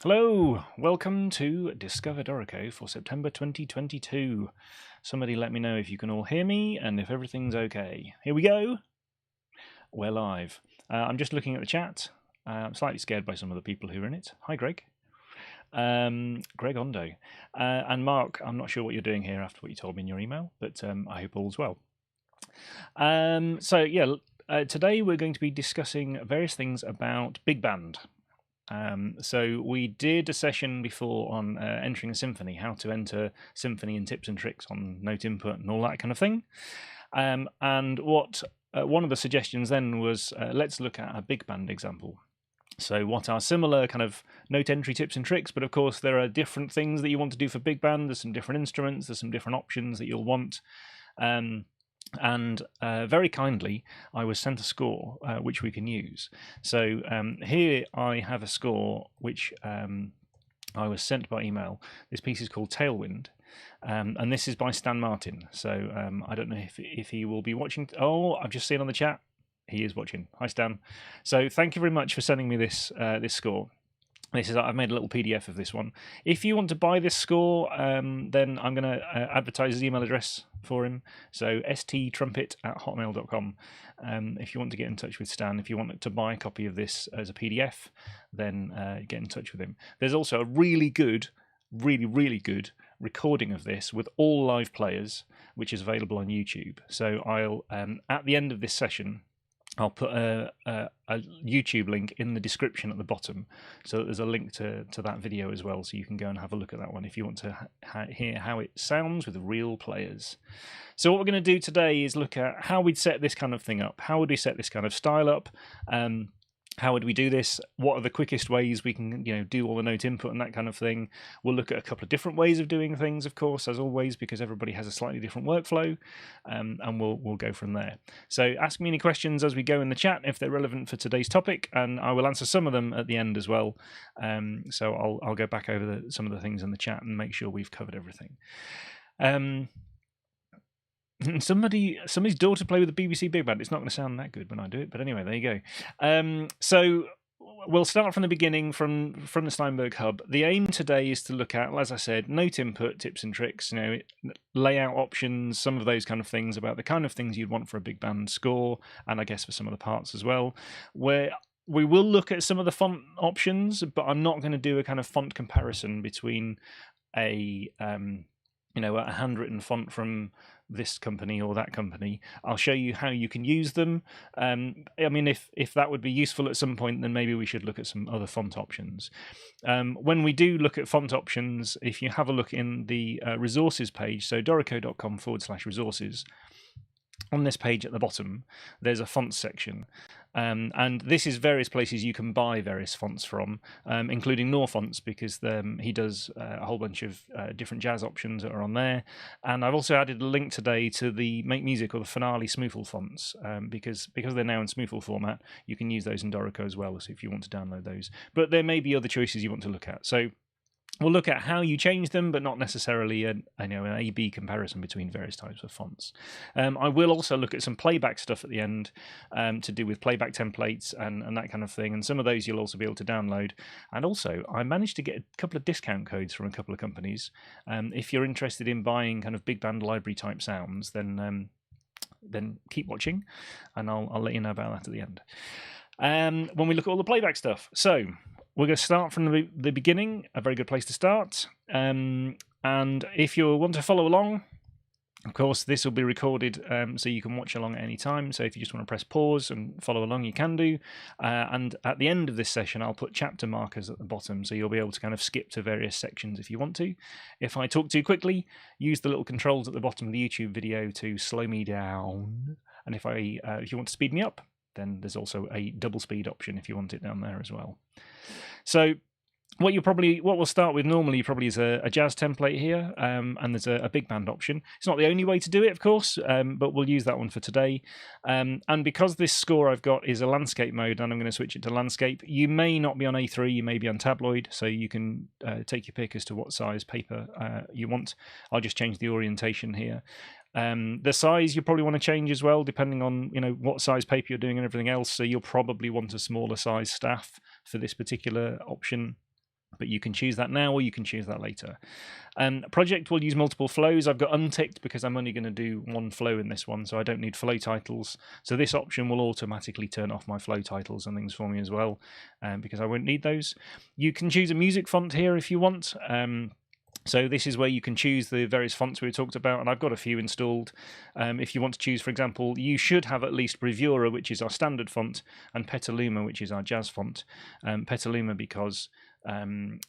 Hello, welcome to Discover Dorico for September 2022. Somebody let me know if you can all hear me and if everything's okay. Here we go. We're live. I'm just looking at the chat. I'm slightly scared by some of the people who are in it. Hi, Greg. Greg Ondo. And Mark, I'm not sure what you're doing here after what you told me in your email, but I hope all's well. Today we're going to be discussing various things about Big Band. So we did a session before on entering a symphony, how to enter symphony and tips and tricks on note input and all that kind of thing. And what one of the suggestions then was let's look at a big band example. So what are similar kind of note entry tips and tricks, but of course there are different things that you want to do for big band. There's some different instruments, there's some different options that you'll want. And very kindly, I was sent a score which we can use. So here I have a score which I was sent by email. This piece is called Tailwind, and this is by Stan Martin. So I don't know if he will be watching. Oh, I've just seen on the chat he is watching. Hi, Stan. So thank you very much for sending me this score. I've made a little PDF of this one. If you want to buy this score, then I'm going to advertise his email address for him. So sttrumpet@hotmail.com. If you want to get in touch with Stan, if you want to buy a copy of this as a PDF, then get in touch with him. There's also a really good recording of this with all live players, which is available on YouTube. So I'll at the end of this session, I'll put a YouTube link in the description at the bottom, so that there's a link to that video as well, so you can go and have a look at that one if you want to hear how it sounds with real players. So what we're going to do today is look at how we'd set this kind of thing up. How would we set this kind of style up? How would we do this? What are the quickest ways we can, do all the note input and that kind of thing? We'll look at a couple of different ways of doing things, of course, as always, because everybody has a slightly different workflow, and we'll go from there. So ask me any questions as we go in the chat if they're relevant for today's topic, and I will answer some of them at the end as well. So I'll go back over some of the things in the chat and make sure we've covered everything. Somebody's daughter play with the BBC Big Band. It's not going to sound that good when I do it, but anyway, there you go. So we'll start from the beginning, from the Steinberg hub. The aim today is to look at, as I said, note input, tips and tricks, layout options, some of those kind of things about the kind of things you'd want for a big band score, and I guess for some of the parts as well. Where we will look at some of the font options, but I'm not going to do a kind of font comparison between a handwritten font from this company or that company. I'll show you how you can use them. If that would be useful at some point, then maybe we should look at some other font options. When we do look at font options, if you have a look in the resources page, so dorico.com/resources, on this page at the bottom, there's a font section. And this is various places you can buy various fonts from, including Fonts, because he does a whole bunch of different jazz options that are on there. And I've also added a link today to the Make Music or the Finale Smoofle fonts, because they're now in Smoofle format, you can use those in Dorico as well, so if you want to download those. But there may be other choices you want to look at. So we'll look at how you change them, but not necessarily an A/B comparison between various types of fonts. I will also look at some playback stuff at the end to do with playback templates and that kind of thing, and some of those you'll also be able to download. And also, I managed to get a couple of discount codes from a couple of companies. If you're interested in buying kind of big band library type sounds, then keep watching, and I'll let you know about that at the end. When we look at all the playback stuff. So we're going to start from the beginning, a very good place to start. And if you want to follow along, of course, this will be recorded so you can watch along at any time. So if you just want to press pause and follow along, you can do. And at the end of this session, I'll put chapter markers at the bottom, so you'll be able to kind of skip to various sections if you want to. If I talk too quickly, use the little controls at the bottom of the YouTube video to slow me down. And if you want to speed me up, then there's also a double speed option if you want it down there as well. So what we'll start with normally probably is a jazz template here, and there's a big band option. It's not the only way to do it, of course, but we'll use that one for today. And because this score I've got is a landscape mode, and I'm going to switch it to landscape, you may not be on A3, you may be on tabloid, so you can take your pick as to what size paper you want. I'll just change the orientation here. The size you probably want to change as well, depending on what size paper you're doing and everything else. So you'll probably want a smaller size staff for this particular option. but you can choose that now or you can choose that later. Project will use multiple flows. I've got unticked because I'm only going to do one flow in this one, so I don't need flow titles. So this option will automatically turn off my flow titles and things for me as well, because I won't need those. You can choose a music font here if you want. So this is where you can choose the various fonts we talked about, and I've got a few installed. If you want to choose, for example, you should have at least Bravura, which is our standard font, and Petaluma, which is our jazz font. Petaluma because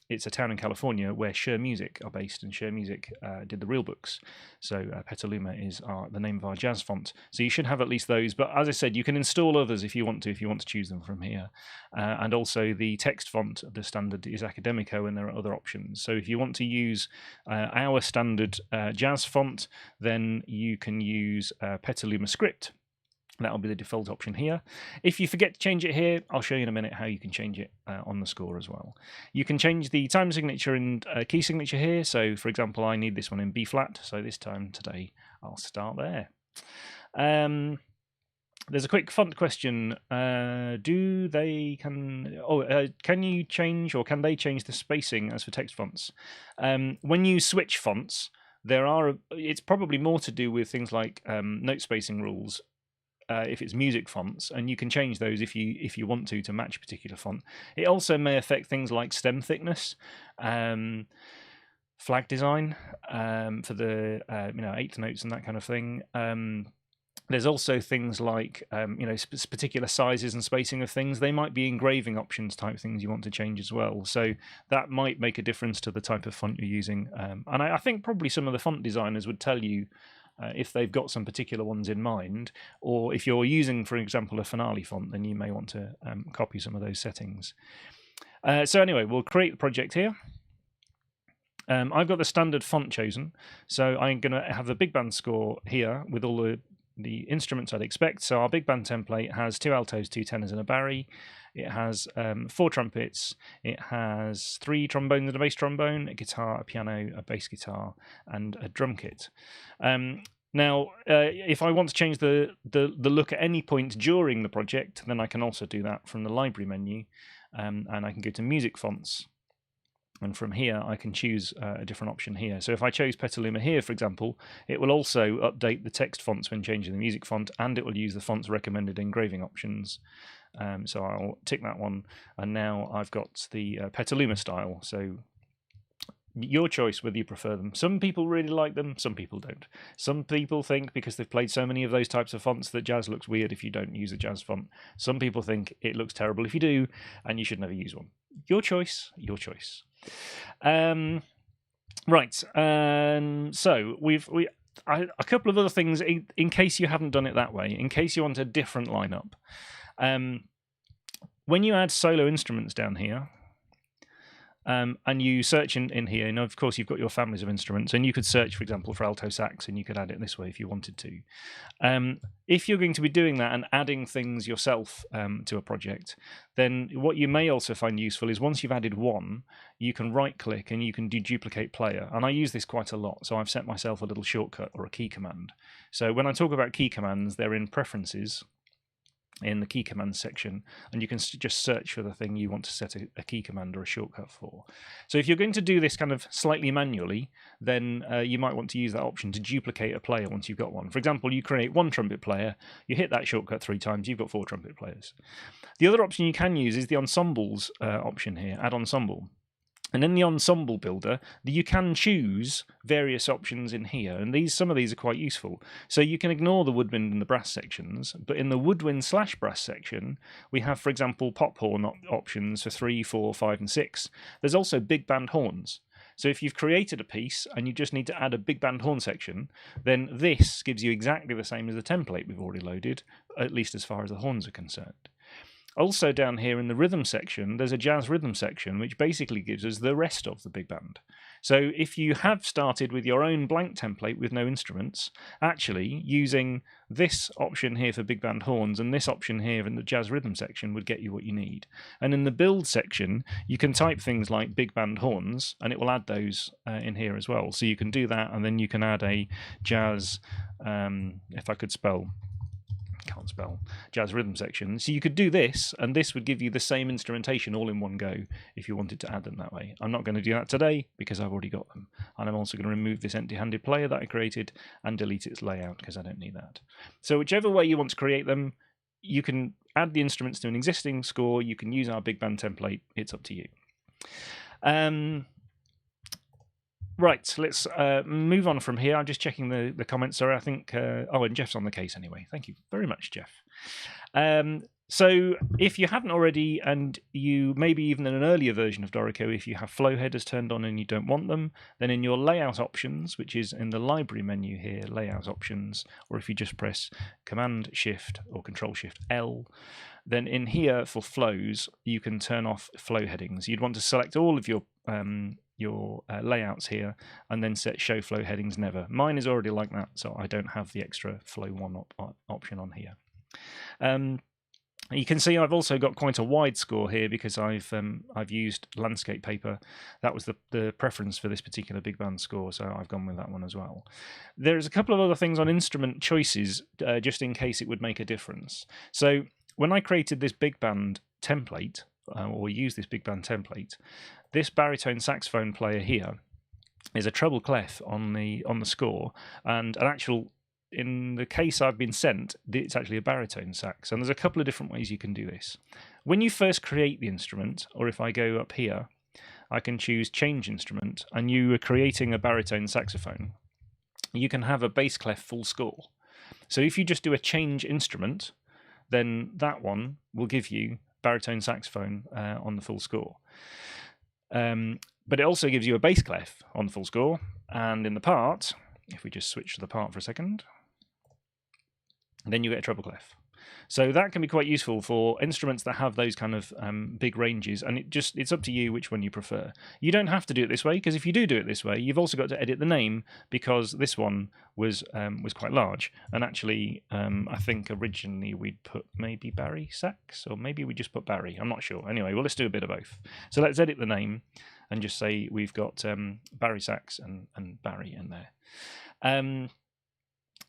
it's a town in California where Shure Music are based, and Shure Music did the real books. So Petaluma is the name of our jazz font. So you should have at least those. But as I said, you can install others if you want to choose them from here. And also the text font, the standard is Academico, and there are other options. So if you want to use our standard jazz font, then you can use Petaluma Script. That'll be the default option here. If you forget to change it here, I'll show you in a minute how you can change it on the score as well. You can change the time signature and key signature here. So, for example, I need this one in B flat. So this time today, I'll start there. There's a quick font question. Can you change, or can they change the spacing as for text fonts? When you switch fonts, it's probably more to do with things like note spacing rules. If it's music fonts, and you can change those if you want to match a particular font. It also may affect things like stem thickness, flag design for the eighth notes and that kind of thing. There's also things like particular sizes and spacing of things. They might be engraving options type things you want to change as well. So that might make a difference to the type of font you're using. And I think probably some of the font designers would tell you if they've got some particular ones in mind, or if you're using, for example, a Finale font, then you may want to copy some of those settings. So anyway, we'll create the project here. I've got the standard font chosen, so I'm going to have the big band score here with all the instruments I'd expect. So our big band template has 2 altos, 2 tenors, and a bari. It has 4 trumpets. It has 3 trombones and a bass trombone, a guitar, a piano, a bass guitar, and a drum kit. Now, if I want to change the look at any point during the project, then I can also do that from the library menu, and I can go to music fonts. And from here, I can choose a different option here. So if I chose Petaluma here, for example, it will also update the text fonts when changing the music font, and it will use the font's recommended engraving options. So I'll tick that one, and now I've got the Petaluma style. So your choice whether you prefer them. Some people really like them, some people don't. Some people think because they've played so many of those types of fonts that jazz looks weird if you don't use a jazz font. Some people think it looks terrible if you do, and you should never use one. Your choice, your choice. Right, so a couple of other things in case you haven't done it that way, in case you want a different lineup. When you add solo instruments down here, and you search in here, and of course you've got your families of instruments, and you could search, for example, for alto sax, and you could add it this way if you wanted to. If you're going to be doing that and adding things yourself to a project, then what you may also find useful is once you've added one, you can right-click and you can do duplicate player. And I use this quite a lot, so I've set myself a little shortcut or a key command. So when I talk about key commands, they're in Preferences, in the key commands section, and you can just search for the thing you want to set a key command or a shortcut for. So if you're going to do this kind of slightly manually, then you might want to use that option to duplicate a player once you've got one. For example, you create one trumpet player, you hit that shortcut 3 times, you've got 4 trumpet players. The other option you can use is the ensembles option here, add ensemble. And in the ensemble builder, you can choose various options in here, and some of these are quite useful. So you can ignore the woodwind and the brass sections, but in the woodwind/brass section, we have, for example, pop horn options for 3, 4, 5, and 6. There's also big band horns. So if you've created a piece and you just need to add a big band horn section, then this gives you exactly the same as the template we've already loaded, at least as far as the horns are concerned. Also down here in the rhythm section, there's a jazz rhythm section, which basically gives us the rest of the big band. So if you have started with your own blank template with no instruments, actually using this option here for big band horns and this option here in the jazz rhythm section would get you what you need. And in the build section, you can type things like big band horns, and it will add those in here as well. So you can do that, and then you can add a jazz, if I could spell can't spell, jazz rhythm section. So you could do this, and this would give you the same instrumentation all in one go if you wanted to add them that way. I'm not going to do that today because I've already got them. And I'm also going to remove this empty-handed player that I created and delete its layout because I don't need that. So whichever way you want to create them, you can add the instruments to an existing score. You can use our big band template. It's up to you. Right, let's move on from here. I'm just checking the comments. Sorry, I think... and Jeff's on the case anyway. Thank you very much, Jeff. So if you haven't already, and you maybe even in an earlier version of Dorico, if you have flow headers turned on and you don't want them, then in your layout options, which is in the library menu here, layout options, or if you just press Command-Shift or Control-Shift-L, then in here for flows, you can turn off flow headings. You'd want to select all of your layouts here and then set show flow headings never. Mine is already like that, so I don't have the extra flow 1 option on here. You can see I've also got quite a wide score here because I've used landscape paper. That was the preference for this particular big band score, so I've gone with that one as well. There's a couple of other things on instrument choices just in case it would make a difference. So when I created this big band template, or used this big band template, this baritone saxophone player here is a treble clef on the score, and an actual, in the case I've been sent, it's actually a baritone sax. And there's a couple of different ways you can do this. When you first create the instrument, or if I go up here, I can choose change instrument, and you are creating a baritone saxophone. You can have a bass clef full score. So if you just do a change instrument, then that one will give you baritone saxophone on the full score. But it also gives you a bass clef on the full score, and in the part, if we just switch to the part for a second, then you get a treble clef. So that can be quite useful for instruments that have those kind of big ranges, and it's up to you which one you prefer. You don't have to do it this way, because if you do it this way, you've also got to edit the name, because this one was quite large. And actually, I think originally we'd put maybe Barry Sax, or maybe we just put Barry. I'm not sure. Anyway, well, let's do a bit of both. So let's edit the name and just say we've got Barry Sax and Barry in there.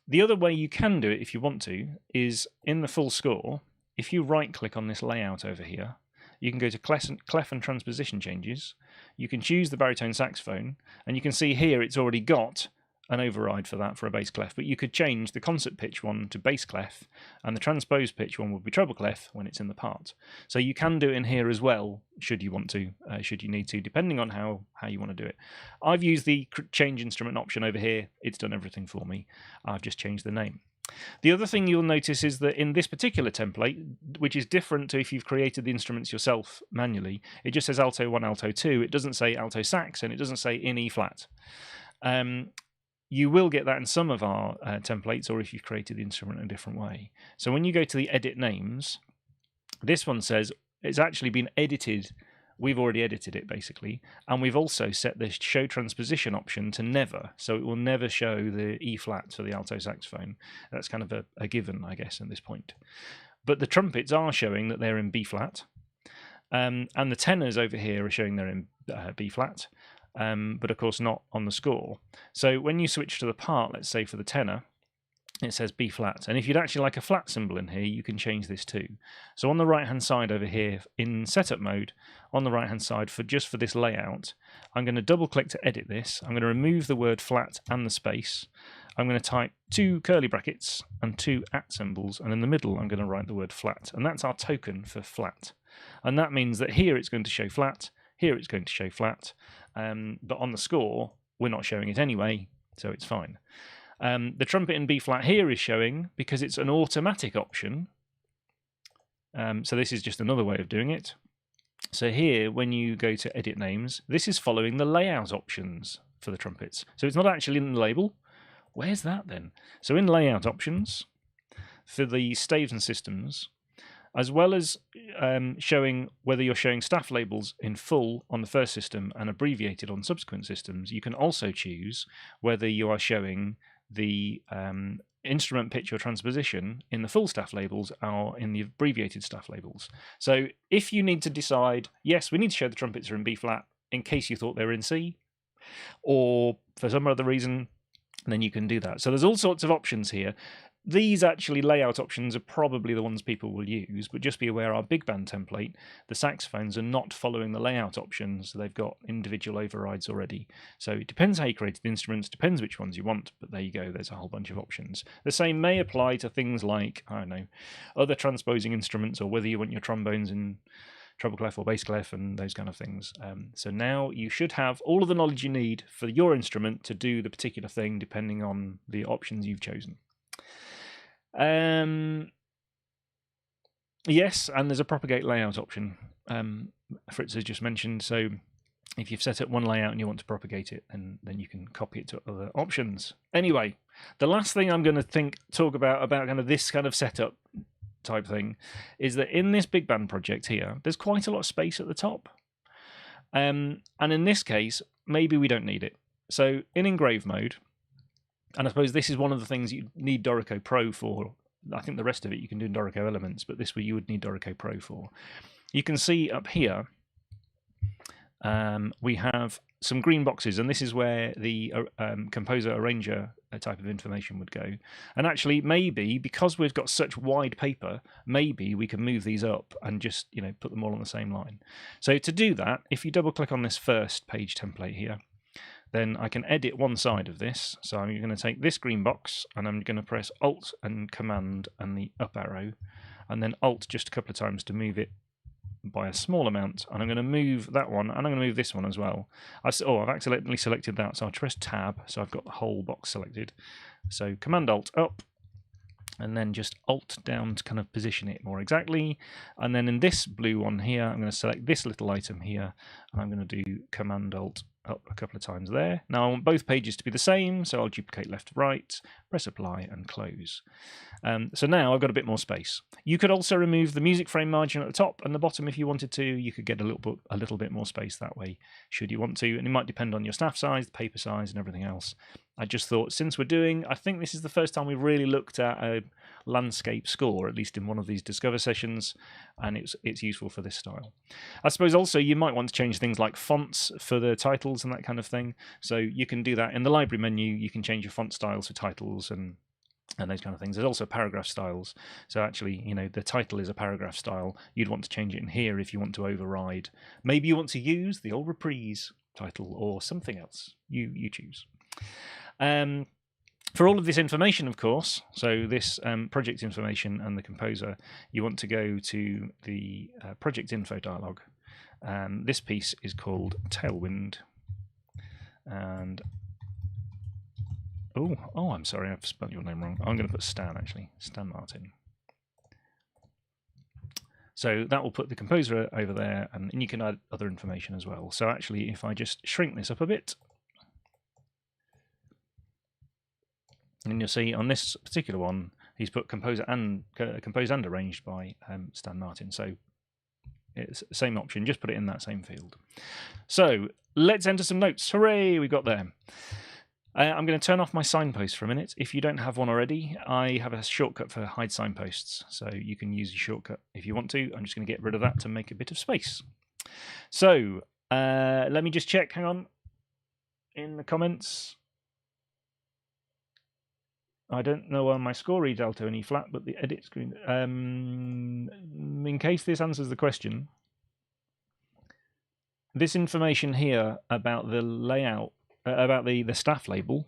The other way you can do it, if you want to, is in the full score, if you right-click on this layout over here, you can go to Clef and Transposition Changes, you can choose the baritone saxophone, and you can see here it's already got an override for that for a bass clef, but you could change the concert pitch one to bass clef, and the transposed pitch one would be treble clef when it's in the part. So you can do it in here as well, should you want to, should you need to, depending on how you want to do it. I've used the change instrument option over here. It's done everything for me. I've just changed the name. The other thing you'll notice is that in this particular template, which is different to if you've created the instruments yourself manually, it just says alto 1, alto 2. It doesn't say alto sax, and it doesn't say in E flat. You will get that in some of our templates, or if you've created the instrument in a different way. So when you go to the edit names, this one says it's actually been edited. We've already edited it, basically. And we've also set the show transposition option to never. So it will never show the E flat for the alto saxophone. That's kind of a given, I guess, at this point. But the trumpets are showing that they're in B flat. And the tenors over here are showing they're in B flat. But of course not on the score. So when you switch to the part, let's say for the tenor, it says B flat. And if you'd actually like a flat symbol in here, you can change this too. So on the right hand side over here in setup mode, on the right hand side just for this layout, I'm going to double click to edit this. I'm going to remove the word flat and the space. I'm going to type 2 curly brackets and 2 @ symbols, and in the middle I'm going to write the word flat. And that's our token for flat. And that means that here it's going to show flat, here it's going to show flat, but on the score, we're not showing it anyway, so it's fine. The trumpet in B flat here is showing because it's an automatic option. So this is just another way of doing it. So here, when you go to edit names, this is following the layout options for the trumpets. So it's not actually in the label. Where's that then? So in layout options, for the staves and systems, as well as showing whether you're showing staff labels in full on the first system and abbreviated on subsequent systems, you can also choose whether you are showing the instrument pitch or transposition in the full staff labels or in the abbreviated staff labels. So if you need to decide, yes, we need to show the trumpets are in B flat in case you thought they were in C, or for some other reason, then you can do that. So there's all sorts of options here. these actually layout options are probably the ones people will use, but just be aware our big band template, the saxophones are not following the layout options. They've got individual overrides already. So it depends how you created the instruments, depends which ones you want, but there you go, there's a whole bunch of options. The same may apply to things like, I don't know, other transposing instruments, or whether you want your trombones in treble clef or bass clef and those kind of things. So now you should have all of the knowledge you need for your instrument to do the particular thing depending on the options you've chosen. Yes, and there's a propagate layout option. Fritz has just mentioned, so if you've set up one layout and you want to propagate it, then you can copy it to other options. Anyway, the last thing I'm going to talk about kind of this kind of setup type thing is that in this big band project here, there's quite a lot of space at the top. And in this case, maybe we don't need it. So in engrave mode, and I suppose this is one of the things you need Dorico Pro for. I think the rest of it you can do in Dorico Elements, but this way you would need Dorico Pro for. You can see up here we have some green boxes, and this is where the composer arranger type of information would go. And actually, maybe because we've got such wide paper, maybe we can move these up and just put them all on the same line. So to do that, if you double click on this first page template here, then I can edit one side of this. So I'm going to take this green box and I'm going to press Alt and Command and the up arrow, and then Alt just a couple of times to move it by a small amount. And I'm going to move that one, and I'm going to move this one as well. I've accidentally selected that, so I'll press Tab, so I've got the whole box selected. So Command Alt up, and then just Alt down to kind of position it more exactly. And then in this blue one here, I'm going to select this little item here, and I'm going to do Command Alt up a couple of times there. Now I want both pages to be the same, so I'll duplicate left to right, press Apply and close. So now I've got a bit more space. You could also remove the music frame margin at the top and the bottom if you wanted to. You could get a little bit more space that way, should you want to, and it might depend on your staff size, the paper size, and everything else. I just thought, since I think this is the first time we've really looked at a landscape score, at least in one of these Discover sessions, and it's useful for this style. I suppose also you might want to change things like fonts for the titles and that kind of thing. So you can do that in the library menu. You can change your font styles for titles and those kind of things. There's also paragraph styles. So actually, the title is a paragraph style. You'd want to change it in here if you want to override. Maybe you want to use the old reprise title or something else. You choose. For all of this information, of course, so this project information and the composer, you want to go to the project info dialog. This piece is called Tailwind. And oh, I'm sorry, I've spelled your name wrong. I'm going to put Stan, actually. Stan Martin. So that will put the composer over there, and you can add other information as well. So actually, if I just shrink this up a bit, and you'll see on this particular one, he's put composed and arranged by Stan Martin. So it's the same option, just put it in that same field. So let's enter some notes. Hooray, we got there. I'm going to turn off my signpost for a minute. If you don't have one already, I have a shortcut for hide signposts, so you can use your shortcut if you want to. I'm just going to get rid of that to make a bit of space. So let me just check, hang on, in the comments. I don't know why my score reads alto and E flat, but the edit screen. In case this answers the question, this information here about the layout, about the staff label,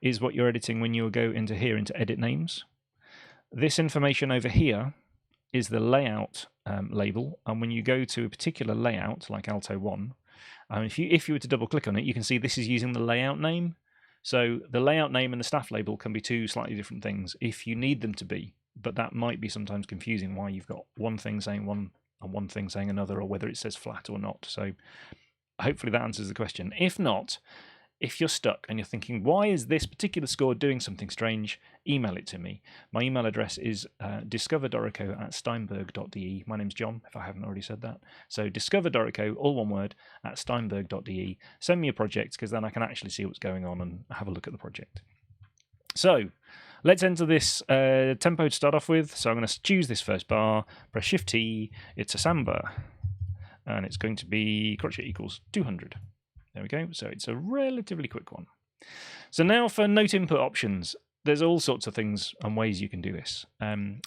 is what you're editing when you go into here into edit names. This information over here is the layout label, and when you go to a particular layout like Alto 1, if you were to double click on it, you can see this is using the layout name. So the layout name and the staff label can be two slightly different things if you need them to be, but that might be sometimes confusing why you've got one thing saying one and one thing saying another, or whether it says flat or not. So hopefully that answers the question. If not, if you're stuck and you're thinking, why is this particular score doing something strange, email it to me. My email address is discoverdorico@steinberg.de. My name's John, if I haven't already said that. So discoverdorico, all one word, @steinberg.de. Send me a project, because then I can actually see what's going on and have a look at the project. So let's enter this tempo to start off with. So I'm going to choose this first bar, press Shift-T, it's a samba, and it's going to be crotchet equals 200. There we go. So it's a relatively quick one. So now for note input options. there's all sorts of things and ways you can do this.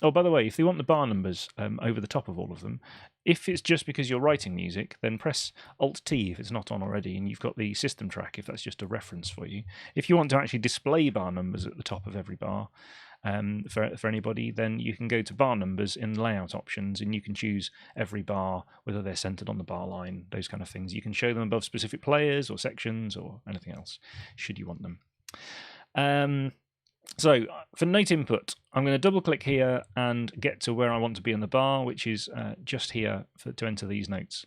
Oh, by the way, if you want the bar numbers over the top of all of them, if it's just because you're writing music, then press Alt-T if it's not on already, and you've got the system track if that's just a reference for you. If you want to actually display bar numbers at the top of every bar for anybody, then you can go to bar numbers in the layout options, and you can choose every bar, whether they're centered on the bar line, those kind of things. You can show them above specific players or sections or anything else, should you want them. So for note input, I'm going to double click here and get to where I want to be on the bar, which is just here to enter these notes.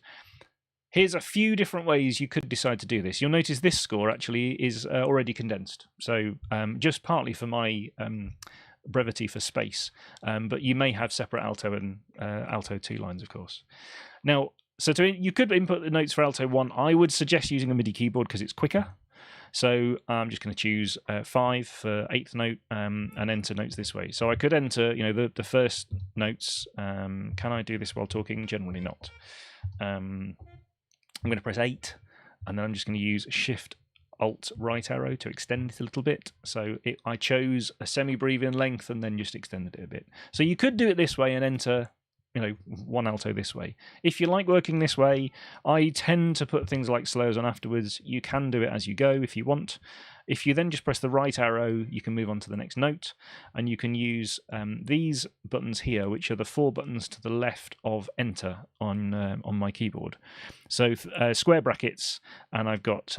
Here's a few different ways you could decide to do this. You'll notice this score actually is already condensed. So just partly for my brevity for space, but you may have separate alto and alto 2 lines, of course. Now, so you could input the notes for alto 1. I would suggest using a MIDI keyboard because it's quicker. So I'm just going to choose 5 for 8th note and enter notes this way. So I could enter, the first notes. Can I do this while talking? Generally not. I'm going to press 8, and then I'm just going to use Shift Alt right arrow to extend it a little bit. So I chose a semi-breathing length and then just extended it a bit. So you could do it this way and enter one alto this way. If you like working this way, I tend to put things like slurs on afterwards. You can do it as you go if you want. If you then just press the right arrow, you can move on to the next note, and you can use these buttons here, which are the 4 buttons to the left of enter on my keyboard. So square brackets, and I've got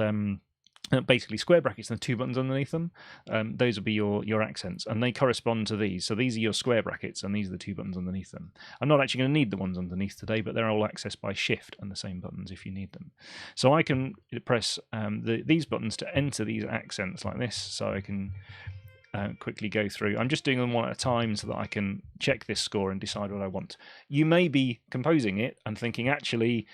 basically square brackets and the 2 buttons underneath them. Those will be your accents, and they correspond to these. So these are your square brackets, and these are the 2 buttons underneath them. I'm not actually going to need the ones underneath today, but they're all accessed by Shift and the same buttons if you need them. So I can press these buttons to enter these accents like this, so I can quickly go through. I'm just doing them one at a time so that I can check this score and decide what I want. You may be composing it and thinking, actually,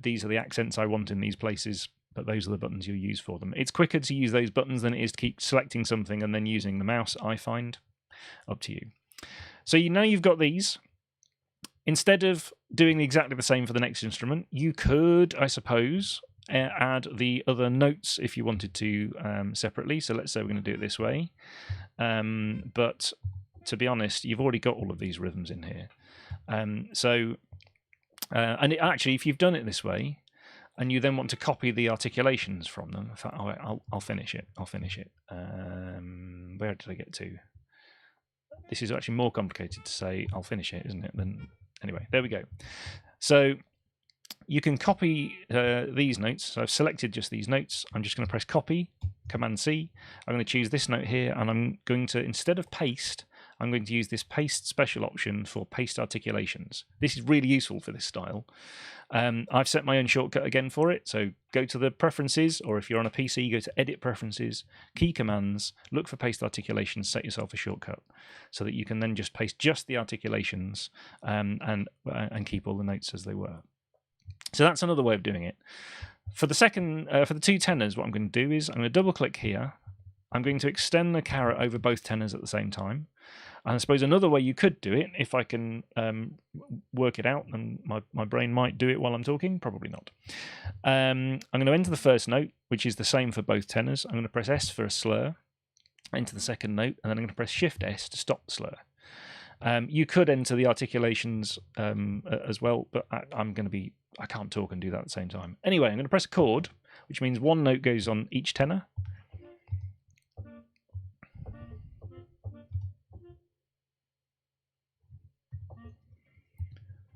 these are the accents I want in these places, but those are the buttons you'll use for them. It's quicker to use those buttons than it is to keep selecting something and then using the mouse, I find. Up to you. So now you've got these. Instead of doing exactly the same for the next instrument, you could, I suppose, add the other notes if you wanted to separately. So let's say we're going to do it this way. But to be honest, you've already got all of these rhythms in here. And actually, if you've done it this way, and you then want to copy the articulations from them. In fact, I'll finish it. Where did I get to? This is actually more complicated to say I'll finish it, isn't it? Anyway, there we go. So you can copy these notes. So I've selected just these notes. I'm just going to press copy, Command C. I'm going to choose this note here, and I'm going to, instead of paste, I'm going to use this paste special option for paste articulations. This is really useful for this style. I've set my own shortcut again for it. So go to the preferences, or if you're on a PC, go to edit preferences, key commands, look for paste articulations, set yourself a shortcut so that you can then just paste just the articulations and keep all the notes as they were. So that's another way of doing it. For the second, for the 2 tenors, what I'm going to do is I'm going to double click here. I'm going to extend the caret over both tenors at the same time. And I suppose another way you could do it, if I can work it out, and my brain might do it while I'm talking, probably not. I'm going to enter the first note, which is the same for both tenors. I'm going to press S for a slur, enter the second note, and then I'm going to press Shift S to stop the slur. You could enter the articulations as well, but I can't talk and do that at the same time. Anyway, I'm going to press a chord, which means 1 note goes on each tenor.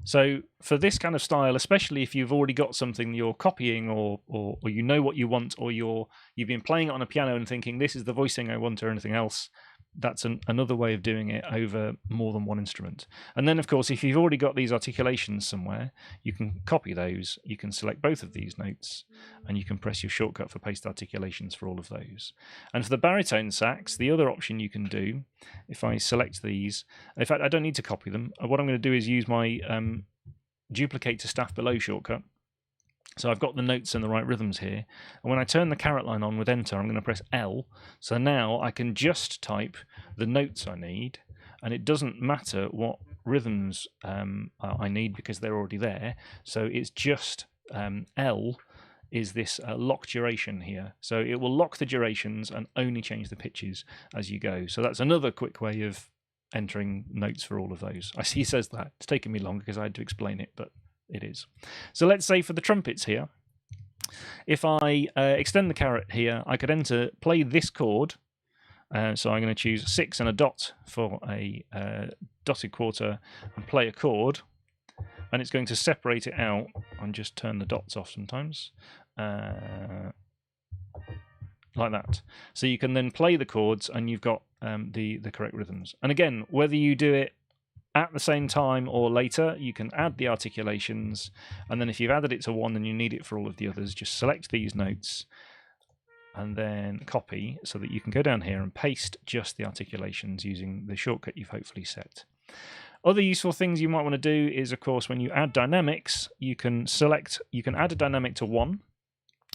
So for this kind of style, especially if you've already got something you're copying, or you know what you want, or you've been playing it on a piano and thinking this is the voicing I want or anything else, that's another way of doing it over more than one instrument. And then, of course, if you've already got these articulations somewhere, you can copy those. You can select both of these notes, and you can press your shortcut for paste articulations for all of those. And for the baritone sax, the other option you can do, if I select these, in fact, I don't need to copy them. What I'm going to do is use my duplicate to staff below shortcut. So I've got the notes and the right rhythms here. And when I turn the caret line on with enter, I'm going to press L. So now I can just type the notes I need, and it doesn't matter what rhythms I need because they're already there. So it's just L is this lock duration here. So it will lock the durations and only change the pitches as you go. So that's another quick way of entering notes for all of those. I see he says that. It's taken me long because I had to explain it, but it is. So let's say for the trumpets here, if I extend the caret here, I could enter play this chord. So I'm going to choose 6 and a dot for a dotted quarter and play a chord. And it's going to separate it out and just turn the dots off sometimes. Like that. So you can then play the chords and you've got the correct rhythms. And again, whether you do it at the same time or later, you can add the articulations. And then if you've added it to one and you need it for all of the others, just select these notes and then copy so that you can go down here and paste just the articulations using the shortcut you've hopefully set. Other useful things you might want to do is, of course, when you add dynamics, you can add a dynamic to 1.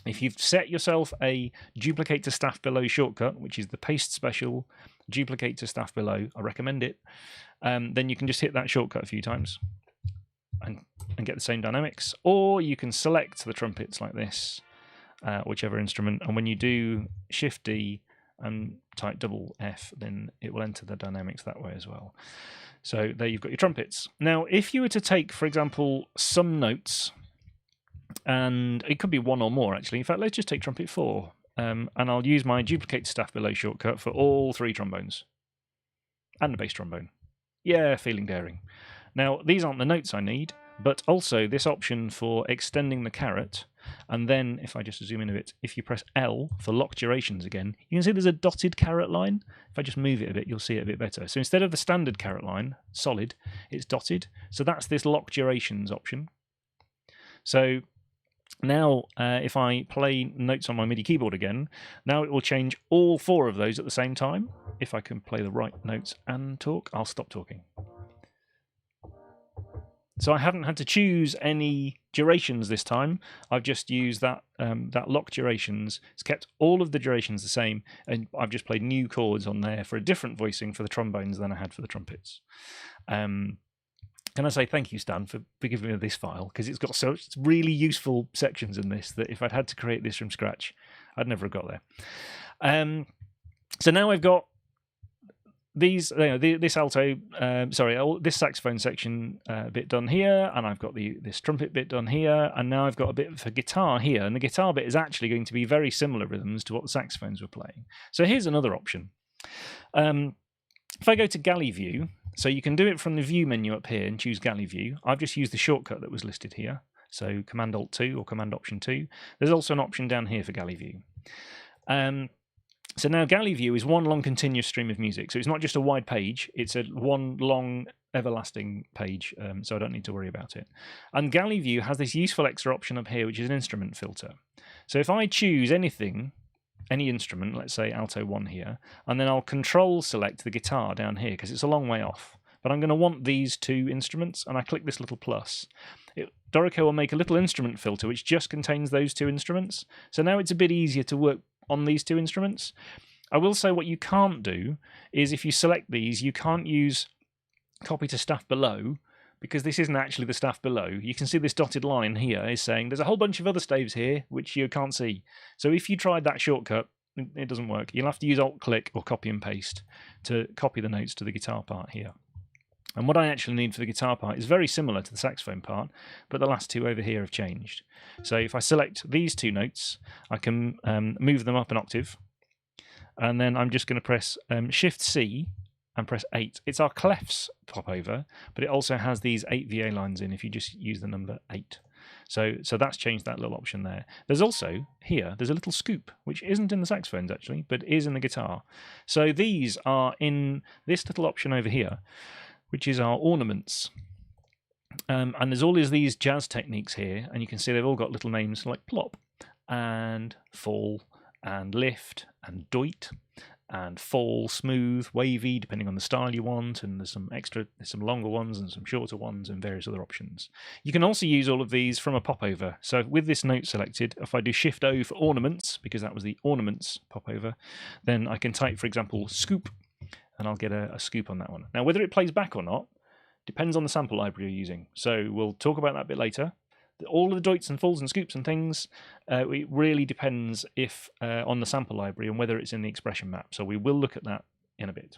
If you've set yourself a duplicate to staff below shortcut, which is the paste special duplicate to staff below, I recommend it, then you can just hit that shortcut a few times and get the same dynamics. Or you can select the trumpets like this, whichever instrument, and when you do Shift D and type double F, then it will enter the dynamics that way as well. So there you've got your trumpets. Now, if you were to take, for example, some notes, and it could be one or more actually. In fact, let's just take trumpet 4, and I'll use my duplicate to staff below shortcut for all 3 trombones and the bass trombone. Yeah, feeling daring. Now, these aren't the notes I need, but also this option for extending the caret. And then, if I just zoom in a bit, if you press L for lock durations again, you can see there's a dotted caret line. If I just move it a bit, you'll see it a bit better. So instead of the standard caret line, solid, it's dotted. So that's this lock durations option. So now, if I play notes on my MIDI keyboard again, now it will change all 4 of those at the same time. If I can play the right notes and talk, I'll stop talking. So I haven't had to choose any durations this time. I've just used that lock durations. It's kept all of the durations the same, and I've just played new chords on there for a different voicing for the trombones than I had for the trumpets. Can I say thank you, Stan, for giving me this file, because it's got such really useful sections in this that if I'd had to create this from scratch, I'd never have got there. So now I've got these, this alto, this saxophone section bit done here, and I've got this trumpet bit done here, and now I've got a bit for guitar here, and the guitar bit is actually going to be very similar rhythms to what the saxophones were playing. So here's another option. If I go to Galley View, so you can do it from the View menu up here and choose Galley View. I've just used the shortcut that was listed here, so Command-Alt-2 or Command-Option-2. There's also an option down here for Galley View. So now Galley View is one long continuous stream of music. So it's not just a wide page, it's a one long everlasting page, so I don't need to worry about it. And Galley View has this useful extra option up here, which is an instrument filter. So if I choose anything, any instrument, let's say alto 1 here, and then I'll control select the guitar down here because it's a long way off. But I'm going to want these 2 instruments, and I click this little plus. Dorico will make a little instrument filter which just contains those 2 instruments. So now it's a bit easier to work on these 2 instruments. I will say what you can't do is if you select these, you can't use copy to staff below, because this isn't actually the staff below. You can see this dotted line here is saying there's a whole bunch of other staves here which you can't see. So if you tried that shortcut, it doesn't work. You'll have to use Alt-click or copy and paste to copy the notes to the guitar part here. And what I actually need for the guitar part is very similar to the saxophone part, but the last 2 over here have changed. So if I select these 2 notes, I can move them up an octave, and then I'm just going to press Shift-C and press 8. It's our clefs popover, but it also has these 8 VA lines in if you just use the number 8. So that's changed that little option there. There's also, here, there's a little scoop, which isn't in the saxophones actually, but is in the guitar. So these are in this little option over here, which is our ornaments. And there's all these jazz techniques here, and you can see they've all got little names like plop, and fall, and lift, and doit, and fall, smooth, wavy, depending on the style you want, and there's some longer ones and some shorter ones and various other options. You can also use all of these from a popover. So with this note selected, if I do Shift-O for ornaments, because that was the ornaments popover, then I can type, for example, scoop, and I'll get a scoop on that one. Now, whether it plays back or not depends on the sample library you're using. So we'll talk about that a bit later. all of the doits and fulls and scoops and things, it really depends if on the sample library and whether it's in the expression map. So we will look at that in a bit.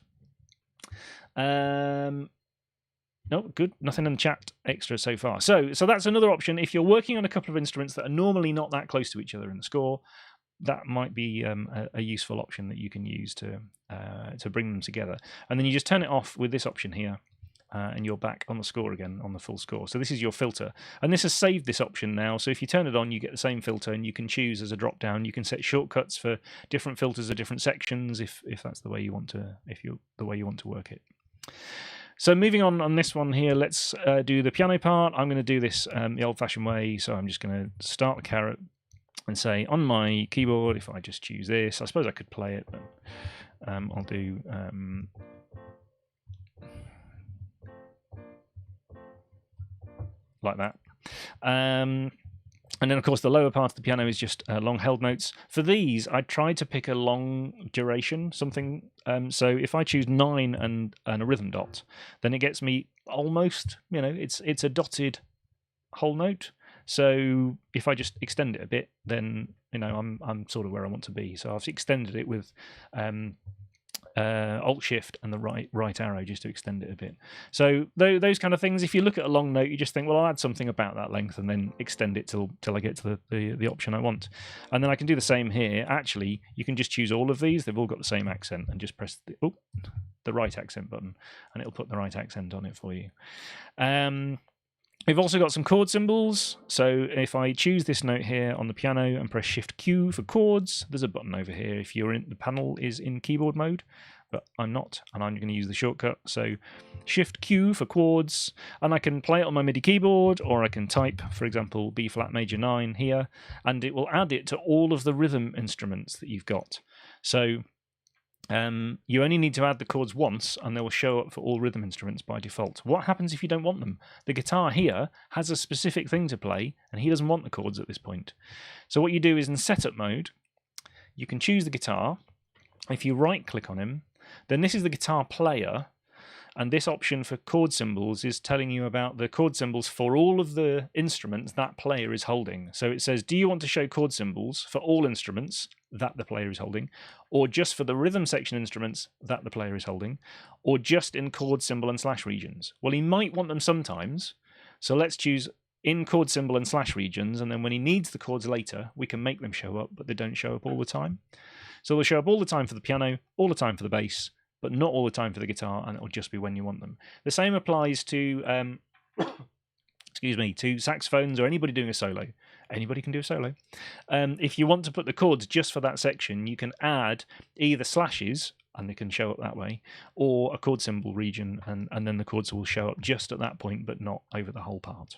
No, good. Nothing in the chat extra so far. So that's another option. If you're working on a couple of instruments that are normally not that close to each other in the score, that might be a useful option that you can use to bring them together. And then you just turn it off with this option here, and you're back on the score again, on the full score. So this is your filter. And this has saved this option now. So if you turn it on, you get the same filter, and you can choose as a drop down. You can set shortcuts for different filters or different sections if that's the way you want to, the way you want to work it. So moving on this one here, let's do the piano part. I'm going to do this the old-fashioned way. So I'm just going to start the caret and say on my keyboard, if I just choose this, I suppose I could play it, but I'll do like that. And then, of course, the lower part of the piano is just long held notes. For these, I tried to pick a long duration, something. So if I choose 9 and a rhythm dot, then it gets me almost, it's a dotted whole note. So if I just extend it a bit, then I'm sort of where I want to be. So I've extended it with Alt Shift and the right arrow just to extend it a bit. So those kind of things. If you look at a long note, you just think, well, I'll add something about that length and then extend it till I get to the option I want. And then I can do the same here. Actually, you can just choose all of these. They've all got the same accent, and just press the right accent button, and it'll put the right accent on it for you. We've also got some chord symbols. So if I choose this note here on the piano and press Shift Q for chords, there's a button over here if the panel is in keyboard mode, but I'm not, and I'm going to use the shortcut. So Shift Q for chords, and I can play it on my MIDI keyboard, or I can type, for example, B flat major 9 here, and it will add it to all of the rhythm instruments that you've got. So you only need to add the chords once, and they will show up for all rhythm instruments by default. What happens if you don't want them? The guitar here has a specific thing to play, and he doesn't want the chords at this point. So what you do is in setup mode, you can choose the guitar. If you right-click on him, then this is the guitar player, and this option for chord symbols is telling you about the chord symbols for all of the instruments that player is holding. So it says, do you want to show chord symbols for all instruments that the player is holding, or just for the rhythm section instruments that the player is holding, or just in chord symbol and slash regions? Well, he might want them sometimes, so let's choose in chord symbol and slash regions, and then when he needs the chords later, we can make them show up, but they don't show up all the time. So they'll show up all the time for the piano, all the time for the bass, but not all the time for the guitar, and it'll just be when you want them. The same applies to to saxophones or anybody doing a solo. Anybody can do a solo. If you want to put the chords just for that section, you can add either slashes, and they can show up that way, or a chord symbol region, and then the chords will show up just at that point, but not over the whole part.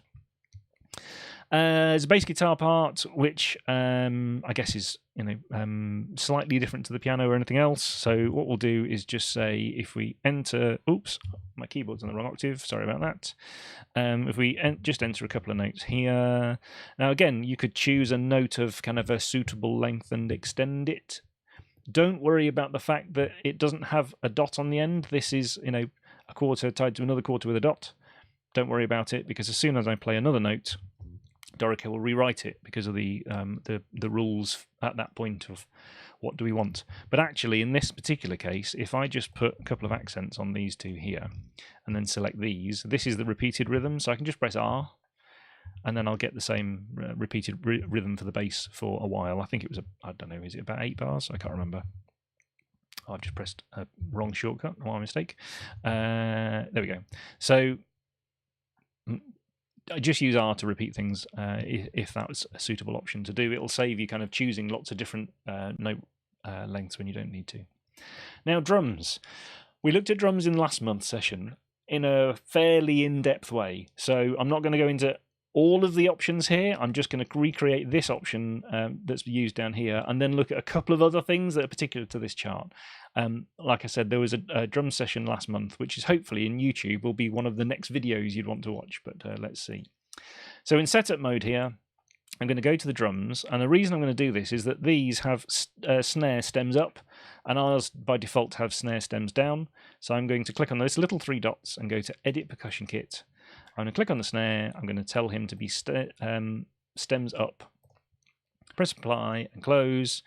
There's a bass guitar part, which I guess is slightly different to the piano or anything else. So what we'll do is just say if we enter, oops, my keyboard's on the wrong octave, sorry about that. If we just enter a couple of notes here. Now again, you could choose a note of kind of a suitable length and extend it. Don't worry about the fact that it doesn't have a dot on the end. This is a quarter tied to another quarter with a dot. Don't worry about it, because as soon as I play another note, Dorico will rewrite it because of the rules at that point of what do we want. But actually, in this particular case, if I just put a couple of accents on these two here and then select these, this is the repeated rhythm, so I can just press R, and then I'll get the same repeated rhythm for the bass for a while. I think it was, I don't know, is it about 8 bars? I can't remember. I've just pressed a wrong shortcut, my mistake. There we go. So I just use R to repeat things if that's a suitable option to do. It'll save you kind of choosing lots of different note lengths when you don't need to. Now, drums. We looked at drums in last month's session in a fairly in-depth way, so I'm not going to go into all of the options here. I'm just going to recreate this option that's used down here, and then look at a couple of other things that are particular to this chart. Like I said, there was a drum session last month, which is hopefully in YouTube, will be one of the next videos you'd want to watch, but let's see. So in setup mode here, I'm going to go to the drums, and the reason I'm going to do this is that these have snare stems up, and ours by default have snare stems down. So I'm going to click on those little 3 dots and go to Edit Percussion Kit. I'm going to click on the snare. I'm going to tell him to be stems up. Press apply and close.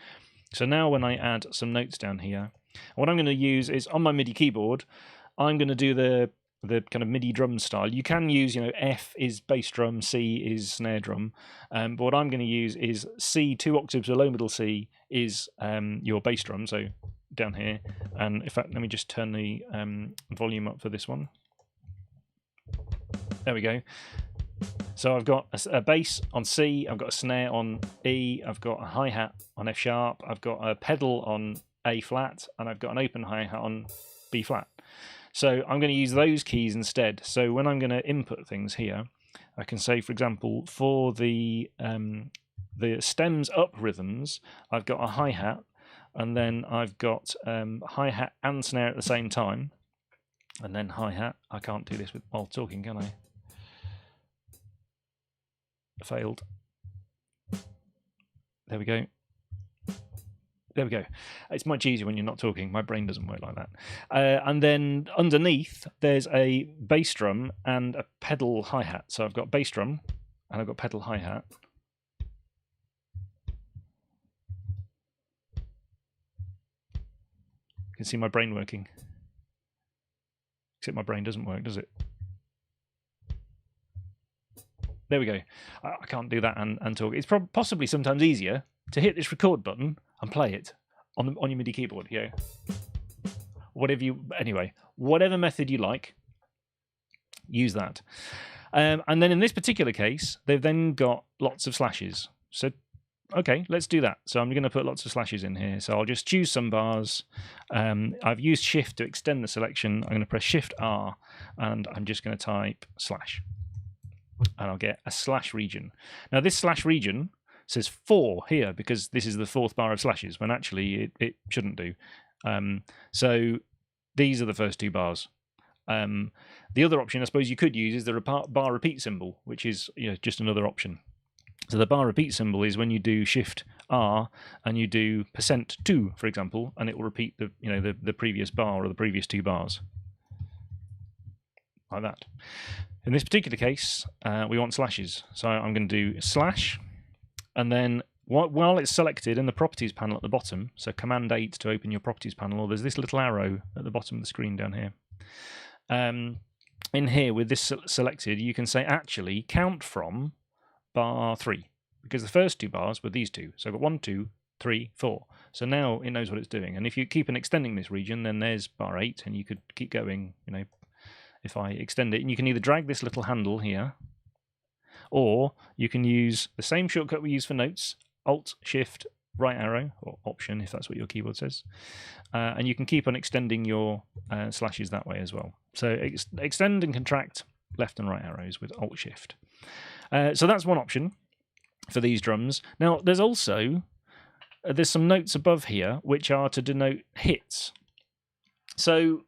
So now when I add some notes down here, what I'm going to use is on my MIDI keyboard, I'm going to do the kind of MIDI drum style. You can use, F is bass drum, C is snare drum. But what I'm going to use is C, 2 octaves below middle C is your bass drum. So down here. And in fact, let me just turn the volume up for this one. There we go. So I've got a bass on C, I've got a snare on E, I've got a hi-hat on F sharp, I've got a pedal on A flat, and I've got an open hi-hat on B flat. So I'm going to use those keys instead. So when I'm going to input things here, I can say, for example, for the stems up rhythms, I've got a hi-hat, and then I've got hi-hat and snare at the same time, and then hi-hat. I can't do this while talking, can I? Failed. There we go. There we go. It's much easier when you're not talking. My brain doesn't work like that. And then underneath, there's a bass drum and a pedal hi-hat. So I've got bass drum and I've got pedal hi-hat. You can see my brain working. Except my brain doesn't work, does it? There we go. I can't do that and talk. It's possibly sometimes easier to hit this record button and play it on your MIDI keyboard. Yeah. Whatever method you like, use that. And then in this particular case, they've then got lots of slashes. So, okay, let's do that. So I'm going to put lots of slashes in here. So I'll just choose some bars. I've used Shift to extend the selection. I'm going to press Shift R, and I'm just going to type slash. And I'll get a slash region. Now this slash region says 4 here because this is the 4th bar of slashes, when actually it shouldn't do. So these are the first 2 bars. The other option I suppose you could use is the bar repeat symbol, which is just another option. So the bar repeat symbol is when you do Shift R and you do %2, for example, and it will repeat the previous bar or the previous 2 bars. Like that. In this particular case, we want slashes. So I'm going to do slash, and then while it's selected in the properties panel at the bottom, so Command 8 to open your properties panel, or there's this little arrow at the bottom of the screen down here. In here, with this selected, you can say actually count from bar 3, because the first 2 bars were these 2. So I've got 1, 2, 3, 4. So now it knows what it's doing. And if you keep on extending this region, then there's bar 8, and you could keep going, if I extend it. And you can either drag this little handle here, or you can use the same shortcut we use for notes, Alt, Shift, right arrow, or Option, if that's what your keyboard says. And you can keep on extending your slashes that way as well. So extend and contract left and right arrows with Alt, Shift. So that's one option for these drums. Now, there's also, there's some notes above here, which are to denote hits. So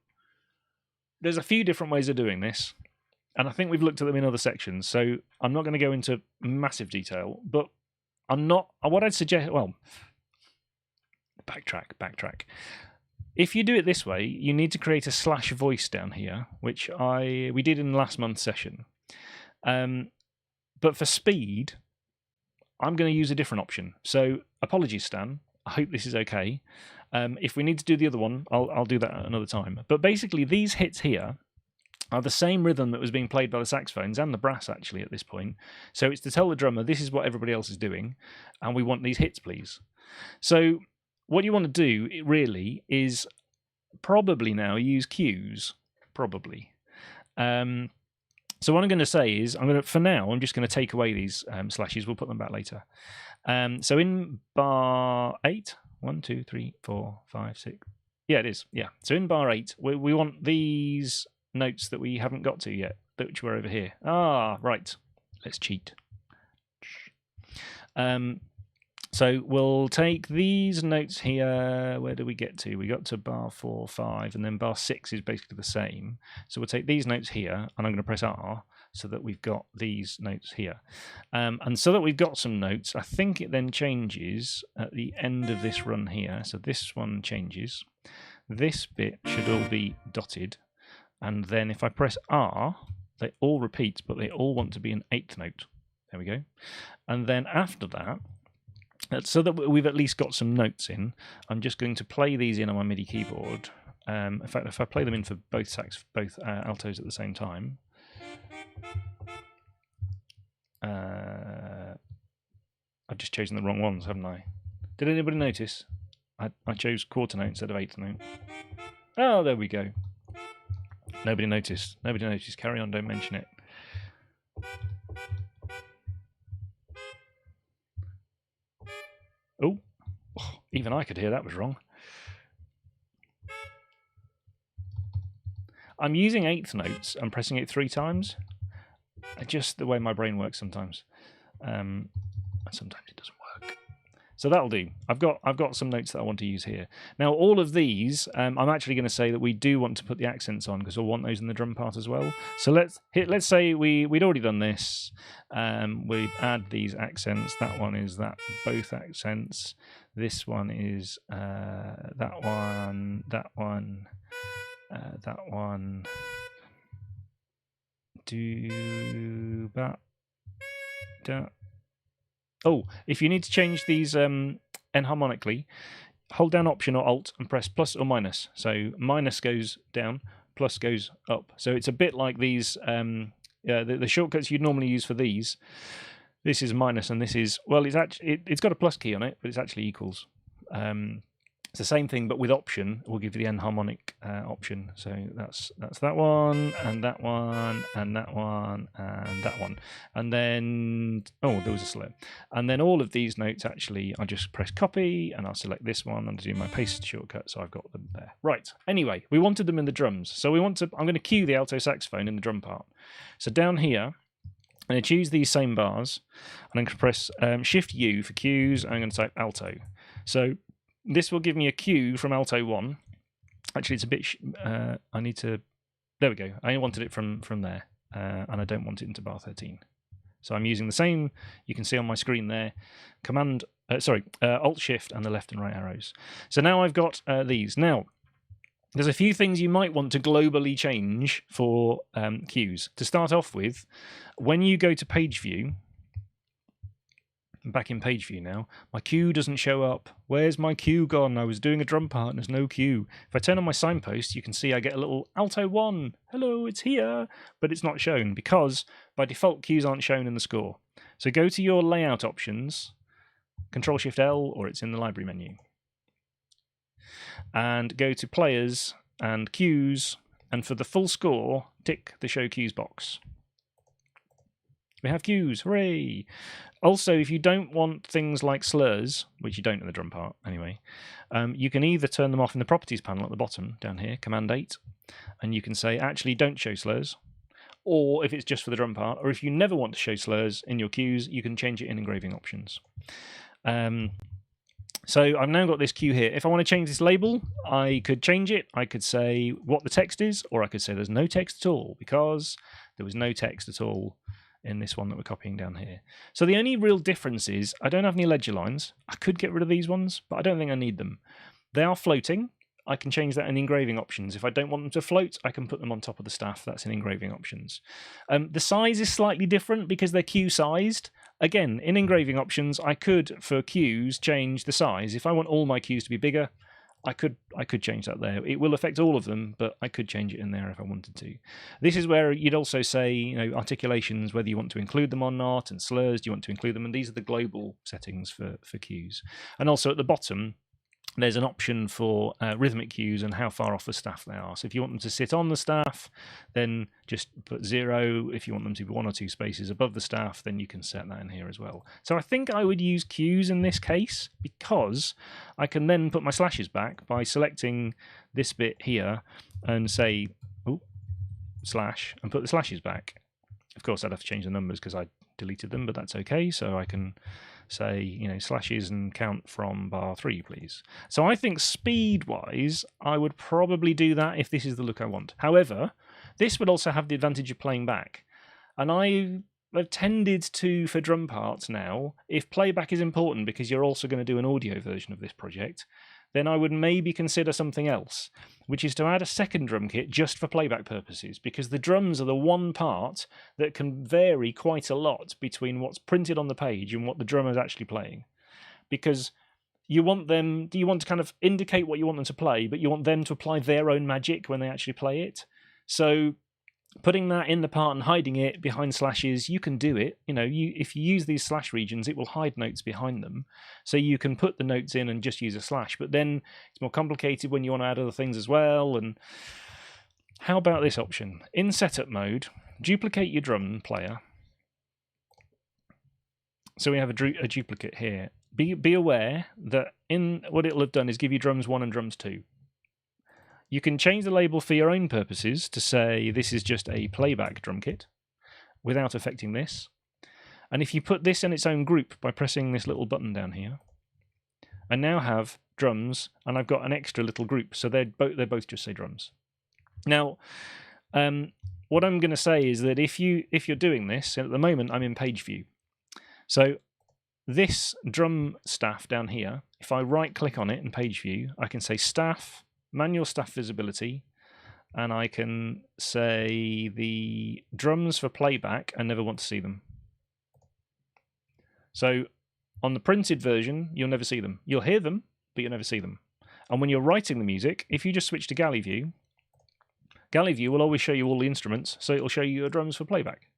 there's a few different ways of doing this, and I think we've looked at them in other sections, so I'm not going to go into massive detail, but what I'd suggest, backtrack. If you do it this way, you need to create a slash voice down here, which we did in last month's session. But for speed, I'm going to use a different option. So apologies, Stan. I hope this is okay. If we need to do the other one, I'll do that at another time. But basically, these hits here are the same rhythm that was being played by the saxophones and the brass, actually, at this point. So it's to tell the drummer, this is what everybody else is doing, and we want these hits, please. So what you want to do, really, is probably now use cues. Probably. So what I'm going to say is, for now, I'm just going to take away these slashes. We'll put them back later. So in bar 8, 1, 2, 3, 4, 5, 6. Yeah, it is. Yeah. So in bar 8, we want these notes that we haven't got to yet, which were over here. Ah, right. Let's cheat. So we'll take these notes here. Where do we get to? We got to bar 4, 5, and then bar 6 is basically the same. So we'll take these notes here, and I'm going to press R so that we've got these notes here. And so that we've got some notes, I think it then changes at the end of this run here. So this one changes. This bit should all be dotted. And then if I press R, they all repeat, but they all want to be an 8th note. There we go. And then after that, so that we've at least got some notes in, I'm just going to play these in on my MIDI keyboard. In fact, if I play them in for both altos at the same time, I've just chosen the wrong ones, haven't I? Did anybody notice? I chose quarter note instead of 8th note. Oh, there we go. Nobody noticed. Nobody noticed. Carry on, don't mention it. Oh, even I could hear that was wrong. I'm using 8th notes and pressing it 3 times. Just the way my brain works sometimes. And sometimes it doesn't work. So that'll do. I've got some notes that I want to use here. Now all of these, I'm actually going to say that we do want to put the accents on because we'll want those in the drum part as well. So let's say we'd already done this. We'd add these accents. That one is both accents. This one is that one, that one, that one. Do that. Oh, if you need to change these enharmonically, hold down Option or Alt and press plus or minus. So minus goes down, plus goes up. So it's a bit like these, the shortcuts you'd normally use for these. This is minus and this is, well, it's got a plus key on it, but it's actually equals. It's the same thing, but with Option, we'll give you the enharmonic option. So that's that one, and that one, and that one, and that one. And then, oh, there was a slur. And then all of these notes, actually, I just press copy, and I'll select this one, and do my paste shortcut, so I've got them there. Right, anyway, we wanted them in the drums. So I'm going to cue the alto saxophone in the drum part. So down here, I'm going to choose these same bars, and I'm going to press Shift-U for cues, and I'm going to type alto. So this will give me a cue from alto 1. Actually, it's a bit. I need to. There we go. I wanted it from there, and I don't want it into bar 13. So I'm using the same. You can see on my screen there. Alt Shift and the left and right arrows. So now I've got these. Now, there's a few things you might want to globally change for cues. To start off with, when you go to page view. Back in page view now, my cue doesn't show up. Where's my cue gone? I was doing a drum part and there's no cue. If I turn on my signpost, you can see I get a little alto 1. Hello, it's here. But it's not shown because by default cues aren't shown in the score. So go to your layout options, Control-Shift-L, or it's in the library menu. And go to players and cues, and for the full score, tick the show cues box. We have cues, hooray! Also, if you don't want things like slurs, which you don't in the drum part anyway, you can either turn them off in the properties panel at the bottom down here, Command 8, and you can say actually don't show slurs, or if it's just for the drum part, or if you never want to show slurs in your cues, you can change it in engraving options. So I've now got this cue here. If I want to change this label, I could change it. I could say what the text is, or I could say there's no text at all, because there was no text at all in this one that we're copying down here. So the only real difference is I don't have any ledger lines. I could get rid of these ones, but I don't think I need them. They are floating. I can change that in engraving options. If I don't want them to float, I can put them on top of the staff. That's in engraving options. The size is slightly different because they're cue sized. Again, in engraving options, I could, for cues, change the size. If I want all my cues to be bigger, I could change that there. It will affect all of them, but I could change it in there if I wanted to. This is where you'd also say, articulations, whether you want to include them or not, and slurs, do you want to include them? And these are the global settings for cues. And also at the bottom, there's an option for rhythmic cues and how far off the staff they are. So if you want them to sit on the staff, then just put 0. If you want them to be 1 or 2 spaces above the staff, then you can set that in here as well. So I think I would use cues in this case because I can then put my slashes back by selecting this bit here and say, slash, and put the slashes back. Of course, I'd have to change the numbers because I deleted them, but that's okay. So I can say, slashes and count from bar 3, please. So I think speed-wise, I would probably do that if this is the look I want. However, this would also have the advantage of playing back. And I've tended to, for drum parts now, if playback is important because you're also going to do an audio version of this project, then I would maybe consider something else, which is to add a second drum kit just for playback purposes, because the drums are the one part that can vary quite a lot between what's printed on the page and what the drummer's actually playing. Because you want to kind of indicate what you want them to play, but you want them to apply their own magic when they actually play it. So putting that in the part and hiding it behind slashes, you can do it. If you use these slash regions, it will hide notes behind them. So you can put the notes in and just use a slash. But then it's more complicated when you want to add other things as well. And how about this option? In setup mode, duplicate your drum player. So we have a duplicate here. Be aware that what it'll have done is give you drums 1 and drums 2. You can change the label for your own purposes to say this is just a playback drum kit without affecting this. And if you put this in its own group by pressing this little button down here, I now have drums and I've got an extra little group. So they both just say drums. Now, what I'm going to say is that if you're doing this, and at the moment I'm in page view. So this drum staff down here, if I right click on it in page view, I can say staff, manual staff visibility, and I can say the drums for playback. I never want to see them. So on the printed version, you'll never see them. You'll hear them, but you'll never see them. And when you're writing the music, if you just switch to galley view will always show you all the instruments, so it'll show you your drums for playback.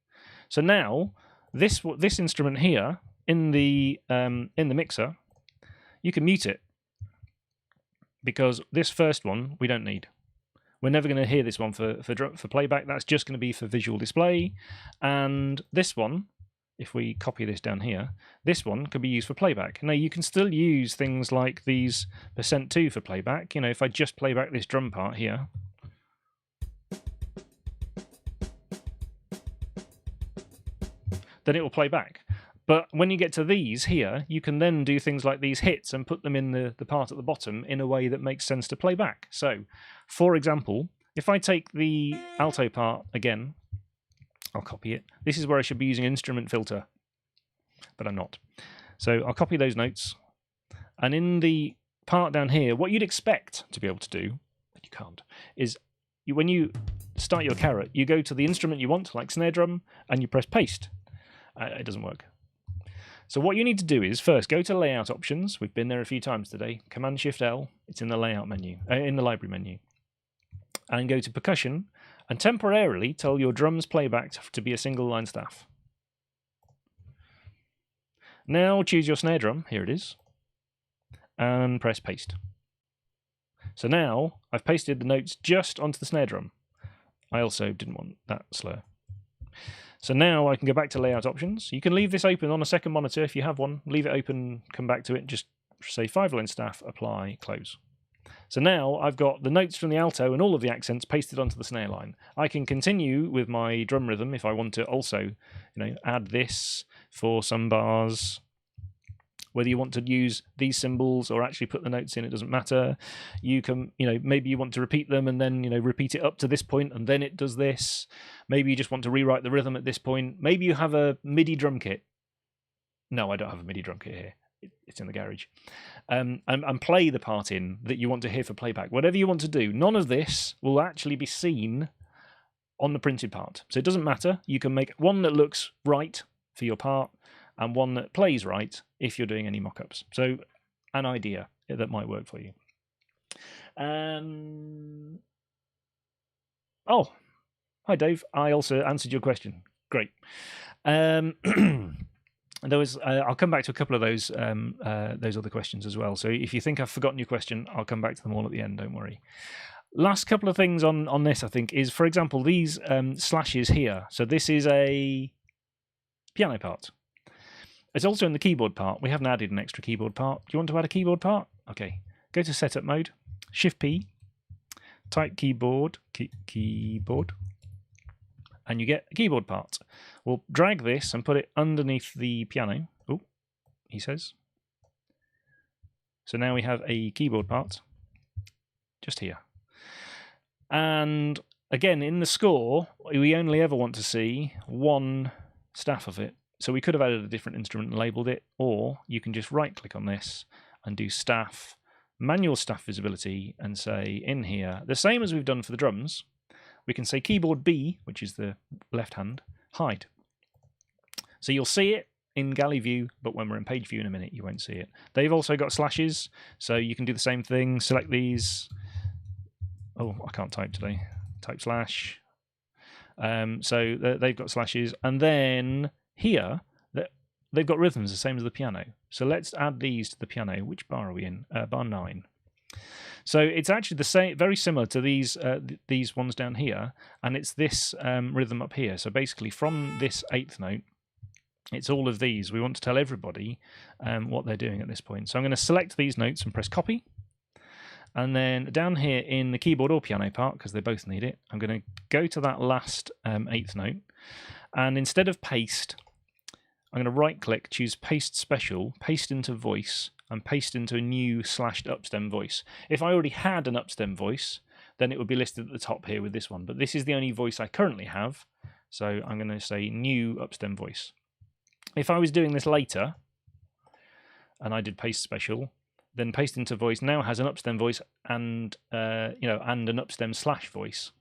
So now this instrument here in the mixer, you can mute it, because this first one we don't need. We're never going to hear this one for playback. That's just going to be for visual display. And this one, if we copy this down here, this one could be used for playback. Now you can still use things like these %2 for playback. If I just play back this drum part here, then it will play back. But when you get to these here, you can then do things like these hits and put them in the part at the bottom in a way that makes sense to play back. So, for example, if I take the alto part again, I'll copy it. This is where I should be using instrument filter, but I'm not. So I'll copy those notes. And in the part down here, what you'd expect to be able to do, but you can't, is when you start your caret, you go to the instrument you want, like snare drum, and you press paste. It doesn't work. So what you need to do is first go to Layout Options. We've been there a few times today. Command-Shift-L. It's in the Layout menu, in the Library menu. And go to Percussion, and temporarily tell your drums playback to be a single line staff. Now choose your snare drum. Here it is. And press Paste. So now I've pasted the notes just onto the snare drum. I also didn't want that slur. So now I can go back to Layout Options. You can leave this open on a second monitor if you have one. Leave it open, come back to it, just say 5-line staff, apply, close. So now I've got the notes from the alto and all of the accents pasted onto the snare line. I can continue with my drum rhythm if I want to also, add this for some bars. Whether you want to use these symbols or actually put the notes in, it doesn't matter. You can, maybe you want to repeat them and then, repeat it up to this point and then it does this. Maybe you just want to rewrite the rhythm at this point. Maybe you have a MIDI drum kit. No, I don't have a MIDI drum kit here. It's in the garage. And play the part in that you want to hear for playback. Whatever you want to do, none of this will actually be seen on the printed part. So it doesn't matter. You can make one that looks right for your part and one that plays right if you're doing any mock-ups. So an idea that might work for you. Oh, hi Dave. I also answered your question. Great. There was. I'll come back to a couple of those other questions as well. So if you think I've forgotten your question, I'll come back to them all at the end. Don't worry. Last couple of things on this, I think, is, for example, these slashes here. So this is a piano part. It's also in the keyboard part. We haven't added an extra keyboard part. Do you want to add a keyboard part? Okay. Go to Setup Mode, Shift-P, type keyboard, keyboard, and you get a keyboard part. We'll drag this and put it underneath the piano. Oh, he says. So now we have a keyboard part just here. And again, in the score, we only ever want to see one staff of it. So we could have added a different instrument and labeled it, or you can just right-click on this and do staff, manual staff visibility and say in here, the same as we've done for the drums, we can say keyboard B, which is the left hand, hide. So you'll see it in galley view, but when we're in page view in a minute, you won't see it. They've also got slashes, so you can do the same thing. Select these. Oh, I can't type today. Type slash. So they've got slashes, and then here they've got rhythms the same as the piano. So let's add these to the piano. Which bar are we in? Bar 9. So it's actually the same, very similar to these ones down here, and it's this rhythm up here. So basically, from this 8th note, it's all of these. We want to tell everybody what they're doing at this point. So I'm going to select these notes and press copy. And then down here in the keyboard or piano part, because they both need it, I'm going to go to that last 8th note. And instead of paste, I'm going to right-click, choose Paste Special, paste into voice, and paste into a new slashed upstem voice. If I already had an upstem voice, then it would be listed at the top here with this one. But this is the only voice I currently have, so I'm going to say New Upstem Voice. If I was doing this later, and I did Paste Special, then paste into voice now has an upstem voice and and an upstem slash voice.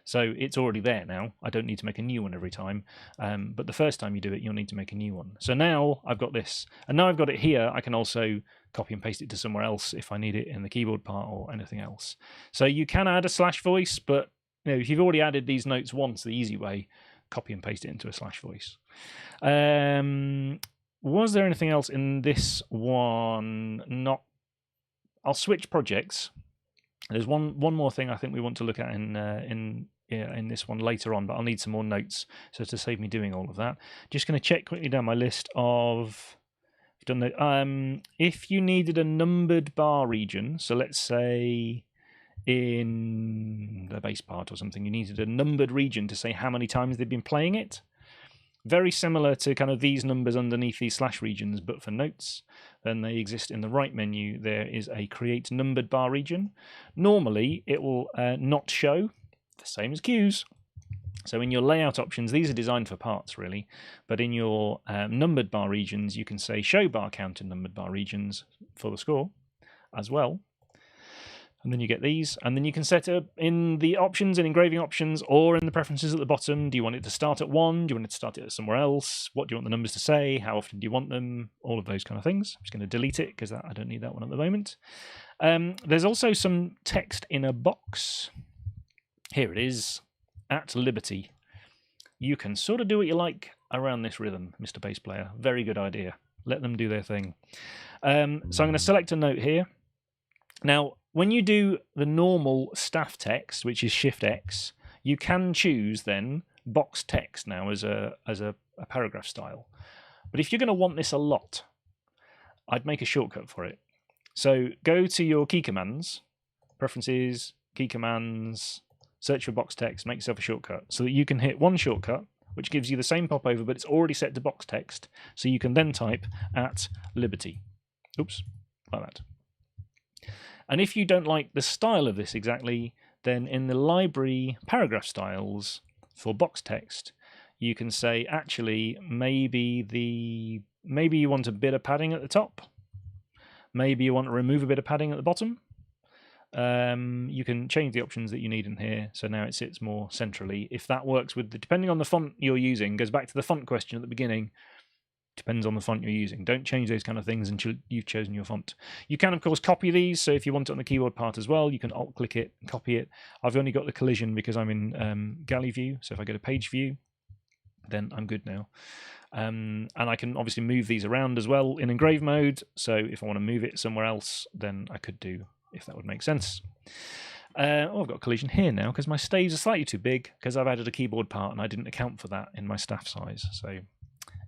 So it's already there now. I don't need to make a new one every time. But the first time you do it, you'll need to make a new one. So now I've got this. And now I've got it here, I can also copy and paste it to somewhere else if I need it in the keyboard part or anything else. So you can add a slash voice, but if you've already added these notes once, the easy way, copy and paste it into a slash voice. Was there anything else in this one? I'll switch projects. There's one more thing I think we want to look at in this one later on, but I'll need some more notes. So to save me doing all of that, just going to check quickly down my list of. Done the, if you needed a numbered bar region, so let's say in the bass part or something, you needed a numbered region to say how many times they've been playing it. Very similar to kind of these numbers underneath these slash regions, but for notes, then they exist in the right menu. There is a create numbered bar region. Normally, it will not show, the same as cues. So in your layout options, these are designed for parts really, but in your numbered bar regions, you can say show bar count in numbered bar regions for the score as well. And then you get these, and then you can set up in the options and engraving options or in the preferences at the bottom. Do you want it to start at 1? Do you want it to start it somewhere else? What do you want the numbers to say? How often do you want them? All of those kind of things. I'm just going to delete it because I don't need that one at the moment. There's also some text in a box. Here it is, at liberty. You can sort of do what you like around this rhythm, Mr. Bass Player. Very good idea. Let them do their thing. So I'm going to select a note here. Now, when you do the normal staff text, which is Shift-X, you can choose then box text now as a paragraph style. But if you're going to want this a lot, I'd make a shortcut for it. So go to your key commands, preferences, key commands, search for box text, make yourself a shortcut so that you can hit one shortcut, which gives you the same popover, but it's already set to box text. So you can then type at liberty. Oops, like that. And if you don't like the style of this exactly, then in the library paragraph styles for box text, you can say actually maybe you want a bit of padding at the top, maybe you want to remove a bit of padding at the bottom. You can change the options that you need in here, so now it sits more centrally. If that works with depending on the font you're using, goes back to the font question at the beginning. Depends on the font you're using. Don't change those kind of things until you've chosen your font. You can, of course, copy these. So if you want it on the keyboard part as well, you can alt-click it and copy it. I've only got the collision because I'm in galley view. So if I go to page view, then I'm good now. And I can obviously move these around as well in engrave mode. So if I want to move it somewhere else, then I could do, if that would make sense. I've got collision here now because my staves are slightly too big because I've added a keyboard part and I didn't account for that in my staff size. So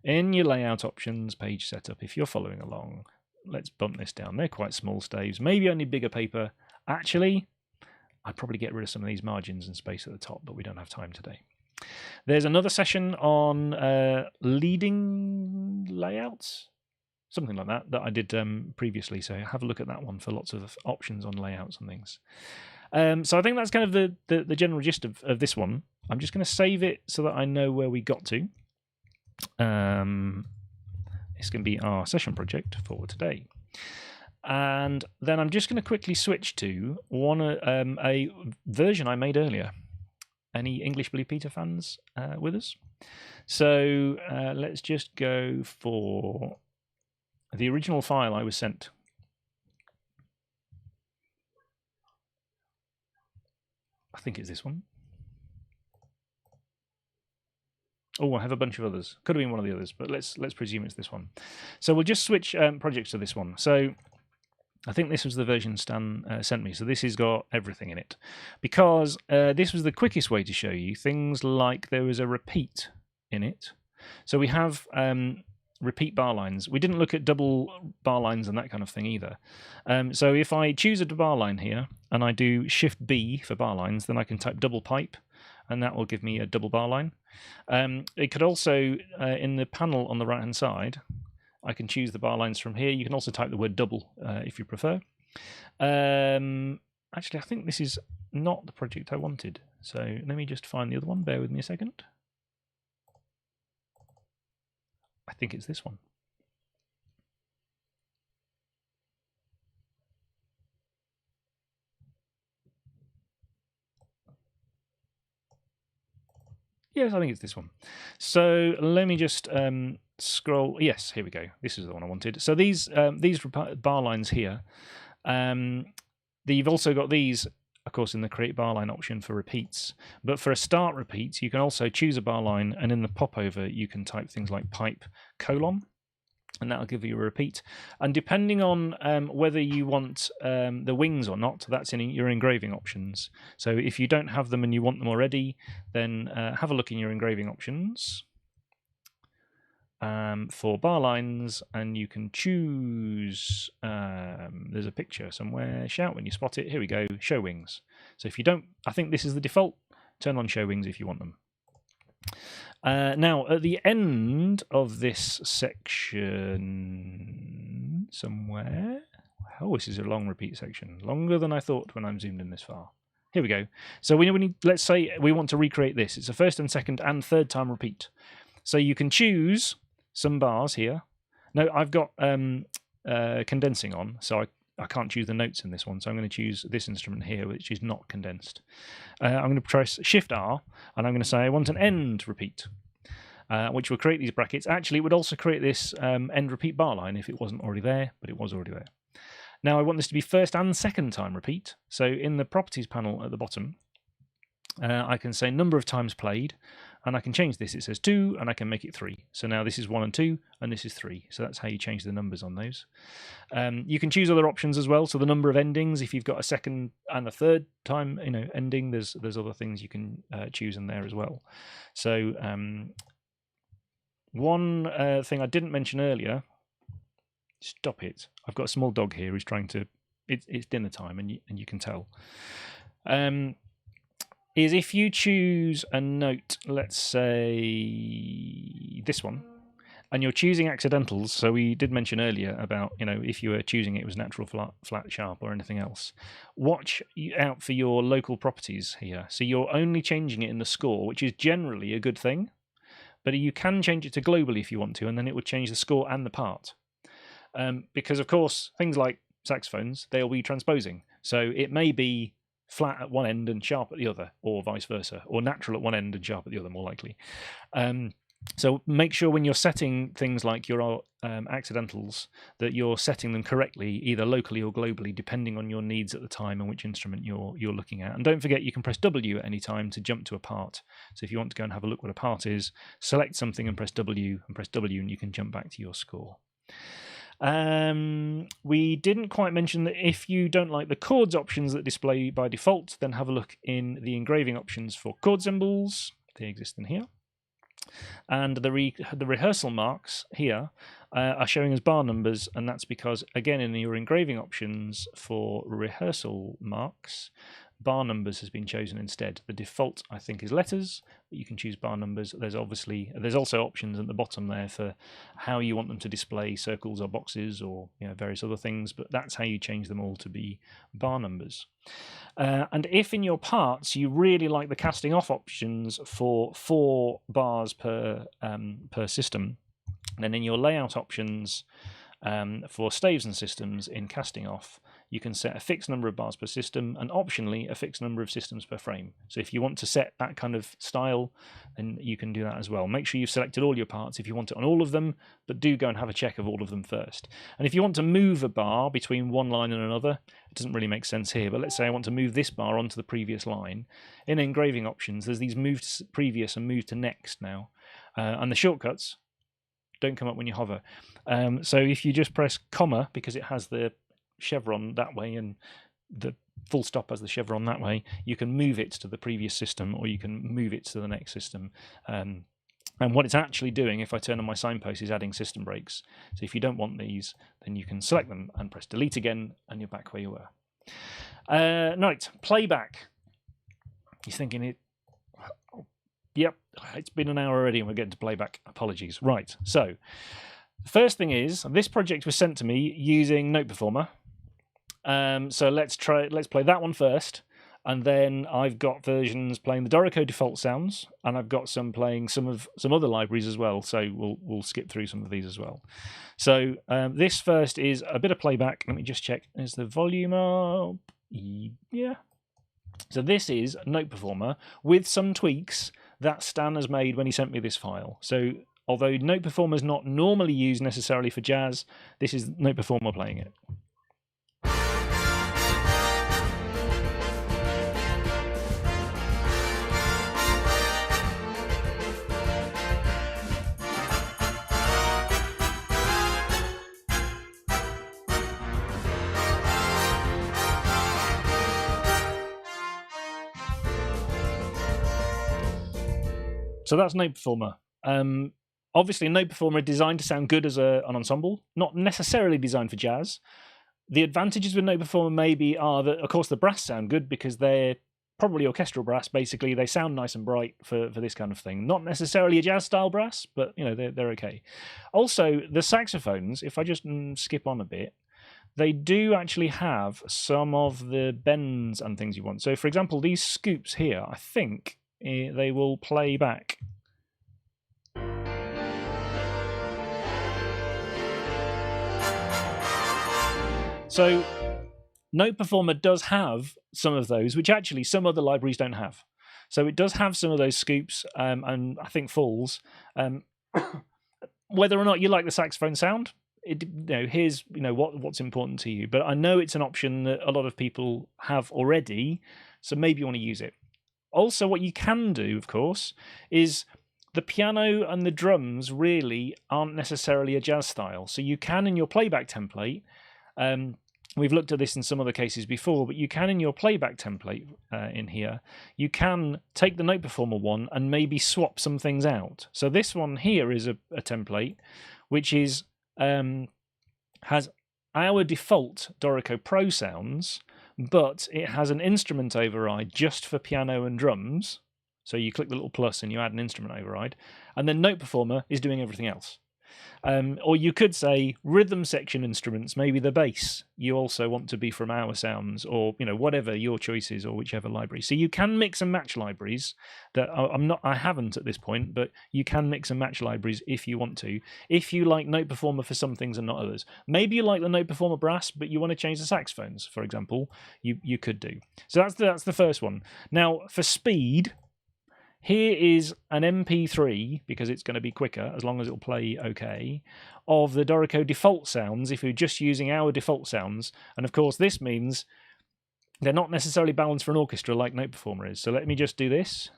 in your layout options, page setup, if you're following along, let's bump this down. They're quite small staves. Maybe I need bigger paper. Actually, I'd probably get rid of some of these margins and space at the top, but we don't have time today. There's another session on leading layouts, something like that I did previously. So have a look at that one for lots of options on layouts and things. So I think that's kind of the general gist of this one. I'm just going to save it so that I know where we got to. It's going to be our session project for today. And then I'm just going to quickly switch to a version I made earlier. Any English Billy Peter fans with us? So let's just go for the original file I was sent. I think it's this one. Oh, I have a bunch of others. Could have been one of the others, but let's presume it's this one. So we'll just switch projects to this one. So I think this was the version Stan sent me. So this has got everything in it. Because this was the quickest way to show you things like there was a repeat in it. So we have repeat bar lines. We didn't look at double bar lines and that kind of thing either. So if I choose a bar line here and I do Shift B for bar lines, then I can type double pipe and that will give me a double bar line. It could also, in the panel on the right hand side, I can choose the bar lines from here. You can also type the word double if you prefer. Actually, I think this is not the project I wanted. So let me just find the other one. Bear with me a second. I think it's this one. Yes, I think it's this one. So let me just scroll. Yes, here we go. This is the one I wanted. So these bar lines here, you've also got these, of course, in the create bar line option for repeats. But for a start repeat, you can also choose a bar line, and in the popover, you can type things like pipe colon, and that'll give you a repeat. And depending on whether you want the wings or not, that's in your engraving options. So if you don't have them and you want them already, then have a look in your engraving options for bar lines, and you can choose. There's a picture somewhere. Shout when you spot it. Here we go. Show wings. So if you don't, I think this is the default. Turn on show wings if you want them. Now, at the end of this section, somewhere. Oh, this is a long repeat section, longer than I thought when I'm zoomed in this far. Here we go. So we need. Let's say we want to recreate this. It's a first and second and third time repeat. So you can choose some bars here. No, I've got condensing on, so I can't choose the notes in this one, so I'm going to choose this instrument here, which is not condensed. I'm going to press Shift R, and I'm going to say I want an end repeat, which will create these brackets. Actually, it would also create this end repeat bar line if it wasn't already there, but it was already there. Now I want this to be first and second time repeat. So in the properties panel at the bottom, I can say number of times played, and I can change this. It says 2, and I can make it 3. So now this is 1 and 2, and this is 3. So that's how you change the numbers on those. You can choose other options as well. So the number of endings, if you've got a second and a third time, ending, there's other things you can choose in there as well. So one thing I didn't mention earlier. Stop it! I've got a small dog here who's trying to. It's dinner time, and you can tell. Is if you choose a note, let's say this one, and you're choosing accidentals. So we did mention earlier about, if you were choosing it was natural, flat, sharp, or anything else. Watch out for your local properties here. So you're only changing it in the score, which is generally a good thing, but you can change it to globally if you want to, and then it would change the score and the part. Because, of course, things like saxophones, they'll be transposing. So it may be flat at one end and sharp at the other, or vice versa, or natural at one end and sharp at the other, more likely. So make sure when you're setting things like your accidentals that you're setting them correctly, either locally or globally, depending on your needs at the time and which instrument you're looking at. And don't forget, you can press W at any time to jump to a part. So if you want to go and have a look what a part is, select something and press W, and you can jump back to your score. We didn't quite mention that if you don't like the chords options that display by default, then have a look in the engraving options for chord symbols. They exist in here. And the rehearsal marks here are showing as bar numbers, and that's because, again, in your engraving options for rehearsal marks, bar numbers has been chosen instead. The default, I think, is letters, but you can choose bar numbers. There's also options at the bottom there for how you want them to display, circles or boxes or various other things, but that's how you change them all to be bar numbers. And if in your parts you really like the casting off options for 4 bars per system, then in your layout options, For staves and systems in casting off, you can set a fixed number of bars per system and optionally a fixed number of systems per frame. So if you want to set that kind of style, then you can do that as well. Make sure you've selected all your parts if you want it on all of them, but do go and have a check of all of them first. And if you want to move a bar between one line and another, it doesn't really make sense here, but let's say I want to move this bar onto the previous line. In engraving options, there's these move to previous and move to next now. And the shortcuts don't come up when you hover. So if you just press comma, because it has the chevron that way and the full stop has the chevron that way, you can move it to the previous system or you can move it to the next system. And what it's actually doing, if I turn on my signpost, is adding system breaks. So if you don't want these, then you can select them and press delete again and you're back where you were. Right, playback. You're thinking it. Yep, it's been an hour already and we're getting to playback. Apologies. Right, so the first thing is, this project was sent to me using NotePerformer. So let's play that one first, and then I've got versions playing the Dorico default sounds, and I've got some playing some other libraries as well. So we'll skip through some of these as well. So this first is a bit of playback. Let me just check. Is the volume up? Yeah. So this is NotePerformer with some tweaks that Stan has made when he sent me this file. So although NotePerformer is not normally used necessarily for jazz, this is NotePerformer playing it. So that's NotePerformer. Obviously, NotePerformer is designed to sound good as an ensemble, not necessarily designed for jazz. The advantages with NotePerformer maybe are that, of course, the brass sound good because they're probably orchestral brass. Basically, they sound nice and bright for this kind of thing. Not necessarily a jazz style brass, but you know they're okay. Also, the saxophones, if I just skip on a bit, they do actually have some of the bends and things you want. So, for example, these scoops here, I think they will play back. So NotePerformer does have some of those, which actually some other libraries don't have. So it does have some of those scoops and I think falls. Whether or not you like the saxophone sound, here's what's important to you. But I know it's an option that a lot of people have already, so maybe you want to use it. Also, what you can do, of course, is the piano and the drums really aren't necessarily a jazz style. So you can, in your playback template, we've looked at this in some other cases before, but you can, in your playback template in here, you can take the NotePerformer one and maybe swap some things out. So this one here is a template which is has our default Dorico Pro sounds, but it has an instrument override just for piano and drums. So you click the little plus and you add an instrument override, and then NotePerformer is doing everything else. Or you could say rhythm section instruments, maybe the bass you also want to be from our sounds, or whatever your choice is, or whichever library. So you can mix and match libraries. That I haven't at this point, but you can mix and match libraries if you want to. If you like NotePerformer for some things and not others, maybe you like the NotePerformer brass, but you want to change the saxophones, for example, you could do. So that's the first one. Now for speed. Here is an MP3, because it's going to be quicker, as long as it'll play okay, of the Dorico default sounds, if you're just using our default sounds. And of course, this means they're not necessarily balanced for an orchestra like NotePerformer is. So let me just do this.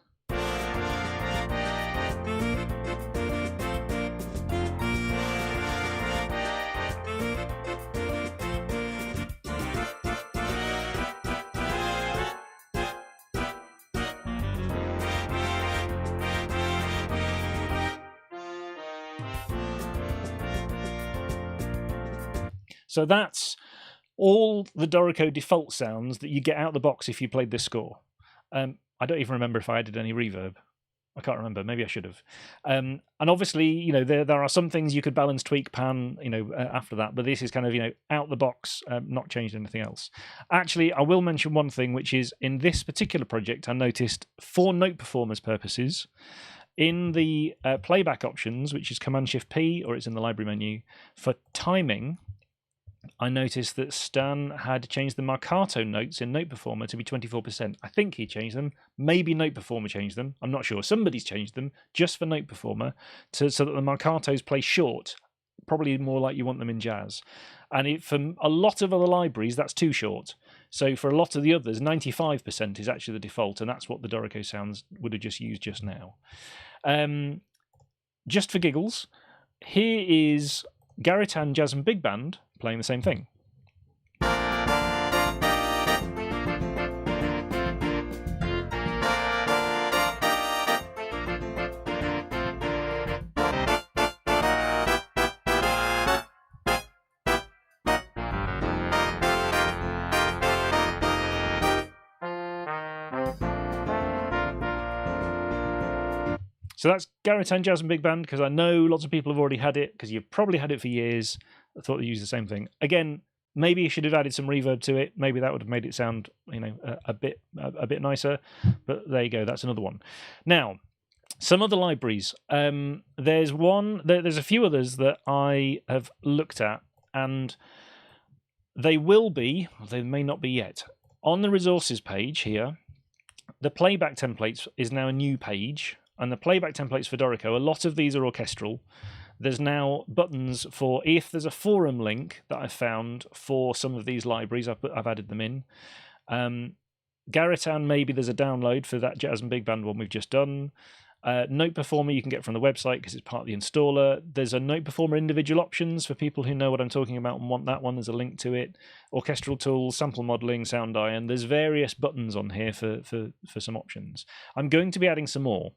So that's all the Dorico default sounds that you get out of the box if you played this score. I don't even remember if I added any reverb. I can't remember. Maybe I should have. And obviously, there are some things you could balance, tweak, pan, after that. But this is kind of, out the box, not changed anything else. Actually, I will mention one thing, which is in this particular project, I noticed for NotePerformer's purposes, In the playback options, which is Command-Shift-P, or it's in the library menu, for timing, I noticed that Stan had changed the marcato notes in NotePerformer to be 24%. I think he changed them. Maybe NotePerformer changed them. I'm not sure. Somebody's changed them just for NotePerformer so that the marcatos play short, probably more like you want them in jazz. And for a lot of other libraries, that's too short. So for a lot of the others, 95% is actually the default, and that's what the Dorico sounds would have just used just now. Just for giggles, here is Garritan Jazz and Big Band playing the same thing. So that's Garritan Jazz and Big Band, because I know lots of people have already had it, because you've probably had it for years. I thought they used the same thing. Again, maybe you should have added some reverb to it. Maybe that would have made it sound, a bit nicer. But there you go. That's another one. Now, some other libraries. There's a few others that I have looked at, and they will be, they may not be yet, on the resources page here. The playback templates is now a new page. And the playback templates for Dorico, a lot of these are orchestral. There's now buttons for, if there's a forum link that I've found for some of these libraries, I've added them in. Garritan, maybe there's a download for that Jazz and Big Band one we've just done. NotePerformer you can get from the website because it's part of the installer. There's a NotePerformer individual options for people who know what I'm talking about and want that one. There's a link to it. Orchestral tools, sample modeling, sound iron. There's various buttons on here for some options. I'm going to be adding some more.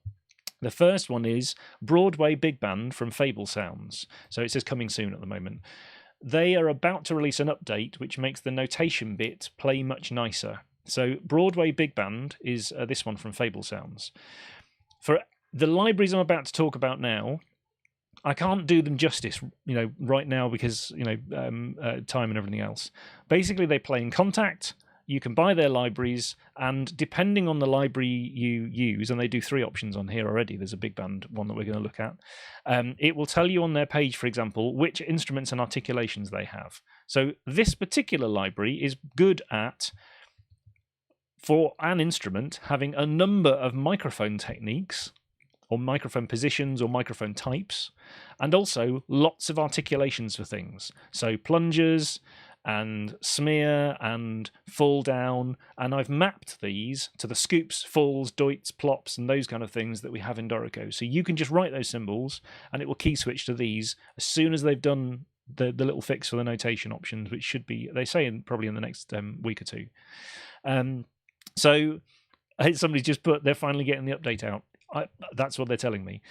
The first one is Broadway Big Band from Fable Sounds. So it says coming soon at the moment. They are about to release an update which makes the notation bit play much nicer. So Broadway Big Band is this one from Fable Sounds. For the libraries I'm about to talk about now, I can't do them justice, right now because, time and everything else. Basically, they play in Contact. You can buy their libraries, and depending on the library you use, and they do 3 options on here already, there's a big band one that we're going to look at, it will tell you on their page, for example, which instruments and articulations they have. So this particular library is good at, for an instrument, having a number of microphone techniques, or microphone positions, or microphone types, and also lots of articulations for things. So plungers, and smear and fall down, and I've mapped these to the scoops, falls, doits, plops, and those kind of things that we have in Dorico. So you can just write those symbols and it will key switch to these as soon as they've done the little fix for the notation options, which should be, they say, probably in the next week or two. So somebody's just put, they're finally getting the update out. That's what they're telling me.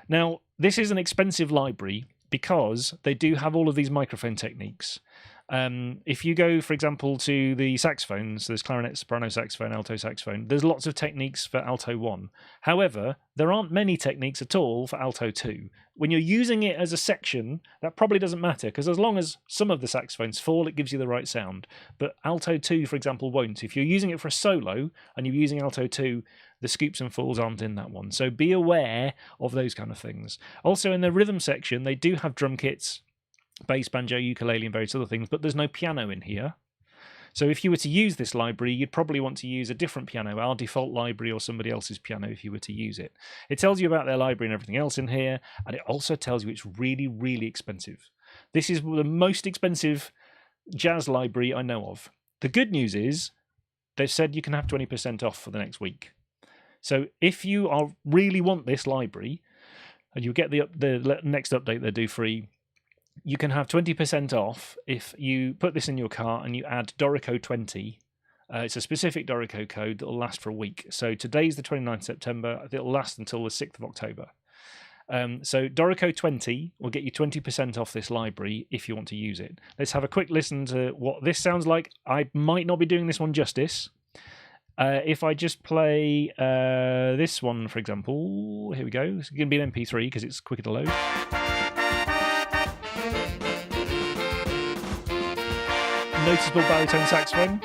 Now, this is an expensive library because they do have all of these microphone techniques. If you go, for example, to the saxophones, there's clarinet, soprano saxophone, alto saxophone, there's lots of techniques for alto 1. However, there aren't many techniques at all for alto 2. When you're using it as a section, that probably doesn't matter, because as long as some of the saxophones fall, it gives you the right sound. But alto 2, for example, won't. If you're using it for a solo and you're using alto 2, the scoops and falls aren't in that one. So be aware of those kind of things. Also, in the rhythm section, they do have drum kits, bass, banjo, ukulele, and various other things, but there's no piano in here. So if you were to use this library, you'd probably want to use a different piano, our default library or somebody else's piano if you were to use it. It tells you about their library and everything else in here, and it also tells you it's really, really expensive. This is the most expensive jazz library I know of. The good news is they've said you can have 20% off for the next week. So if you really want this library, and you'll get the next update they do free, you can have 20% off if you put this in your cart and you add Dorico 20. It's a specific Dorico code that will last for a week. So today's the 29th September. It'll last until the 6th of October. So Dorico 20 will get you 20% off this library if you want to use it. Let's have a quick listen to what this sounds like. I might not be doing this one justice. If I just play this one, for example, here we go. It's going to be an MP3 because it's quicker to load. Noticeable baritone saxophone.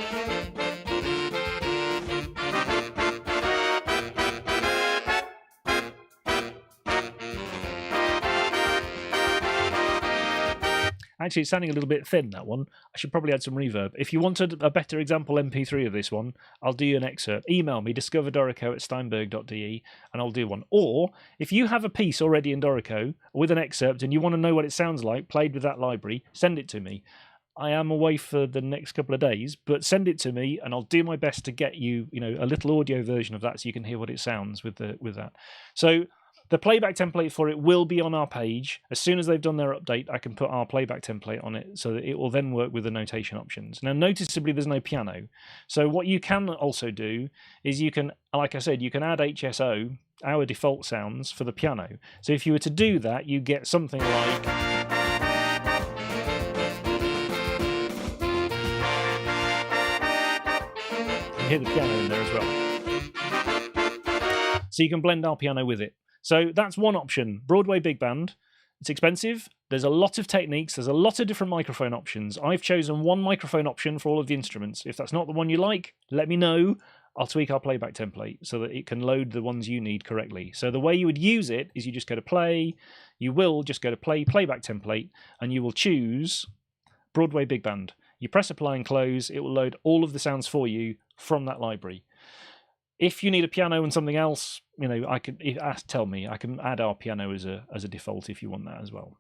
Actually, it's sounding a little bit thin, that one. I should probably add some reverb. If you wanted a better example MP3 of this one, I'll do you an excerpt. Email me, discoverdorico@steinberg.de, and I'll do one. Or, if you have a piece already in Dorico with an excerpt and you want to know what it sounds like, played with that library, send it to me. I am away for the next couple of days, but send it to me and I'll do my best to get you, a little audio version of that so you can hear what it sounds with that. So the playback template for it will be on our page. As soon as they've done their update, I can put our playback template on it so that it will then work with the notation options. Now, noticeably, there's no piano. So what you can also do is you can, like I said, you can add HSO, our default sounds, for the piano. So if you were to do that, you get something like... You hear the piano in there as well. So you can blend our piano with it. So that's one option. Broadway Big Band. It's expensive. There's a lot of techniques. There's a lot of different microphone options. I've chosen one microphone option for all of the instruments. If that's not the one you like, let me know. I'll tweak our playback template so that it can load the ones you need correctly. So the way you would use it is you just go to play. You will just go to play playback template and you will choose Broadway Big Band. You press apply and close. It will load all of the sounds for you from that library. If you need a piano and something else, tell me. I can add our piano as a default if you want that as well.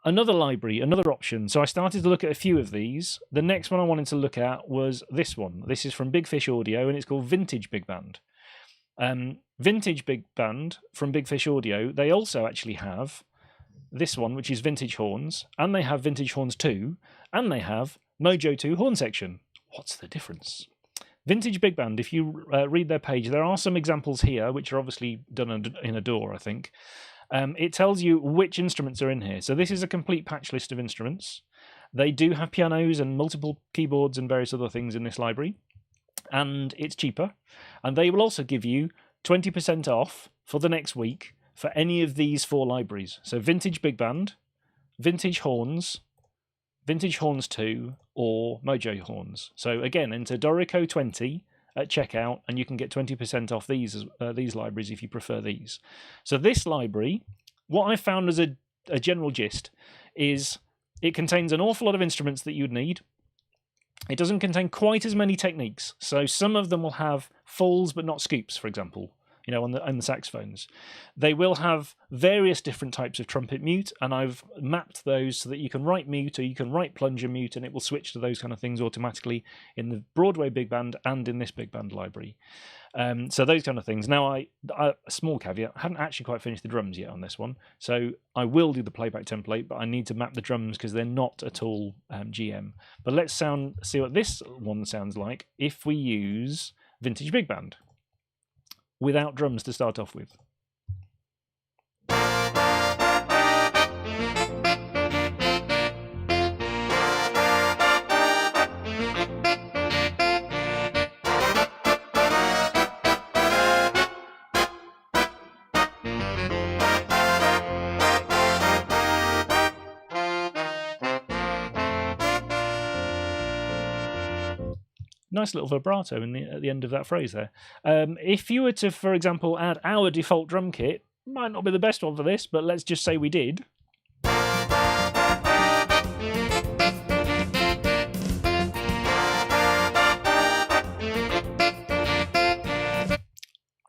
Another library, another option. So I started to look at a few of these. The next one I wanted to look at was this one. This is from Big Fish Audio, and it's called Vintage Big Band. Vintage Big Band from Big Fish Audio, they also actually have this one, which is Vintage Horns, and they have Vintage Horns 2, and they have Mojo 2 horn section. What's the difference? Vintage Big Band, if you read their page, there are some examples here, which are obviously done in a DAW, I think. It tells you which instruments are in here. So this is a complete patch list of instruments. They do have pianos and multiple keyboards and various other things in this library. And it's cheaper. And they will also give you 20% off for the next week for any of these 4 libraries. So Vintage Big Band, Vintage Horns 2, or Mojo Horns. So again, enter Dorico 20 at checkout, and you can get 20% off these libraries if you prefer these. So this library, what I found as a general gist, is it contains an awful lot of instruments that you'd need. It doesn't contain quite as many techniques. So some of them will have fulls but not scoops, for example. On the saxophones. They will have various different types of trumpet mute, and I've mapped those so that you can write mute or you can write plunger mute, and it will switch to those kind of things automatically in the Broadway Big Band and in this Big Band library. So those kind of things. Now, a small caveat, I haven't actually quite finished the drums yet on this one, so I will do the playback template, but I need to map the drums because they're not at all GM. But let's see what this one sounds like if we use Vintage Big Band without drums to start off with. Nice little vibrato at the end of that phrase there. If you were to, for example, add our default drum kit, might not be the best one for this, but let's just say we did.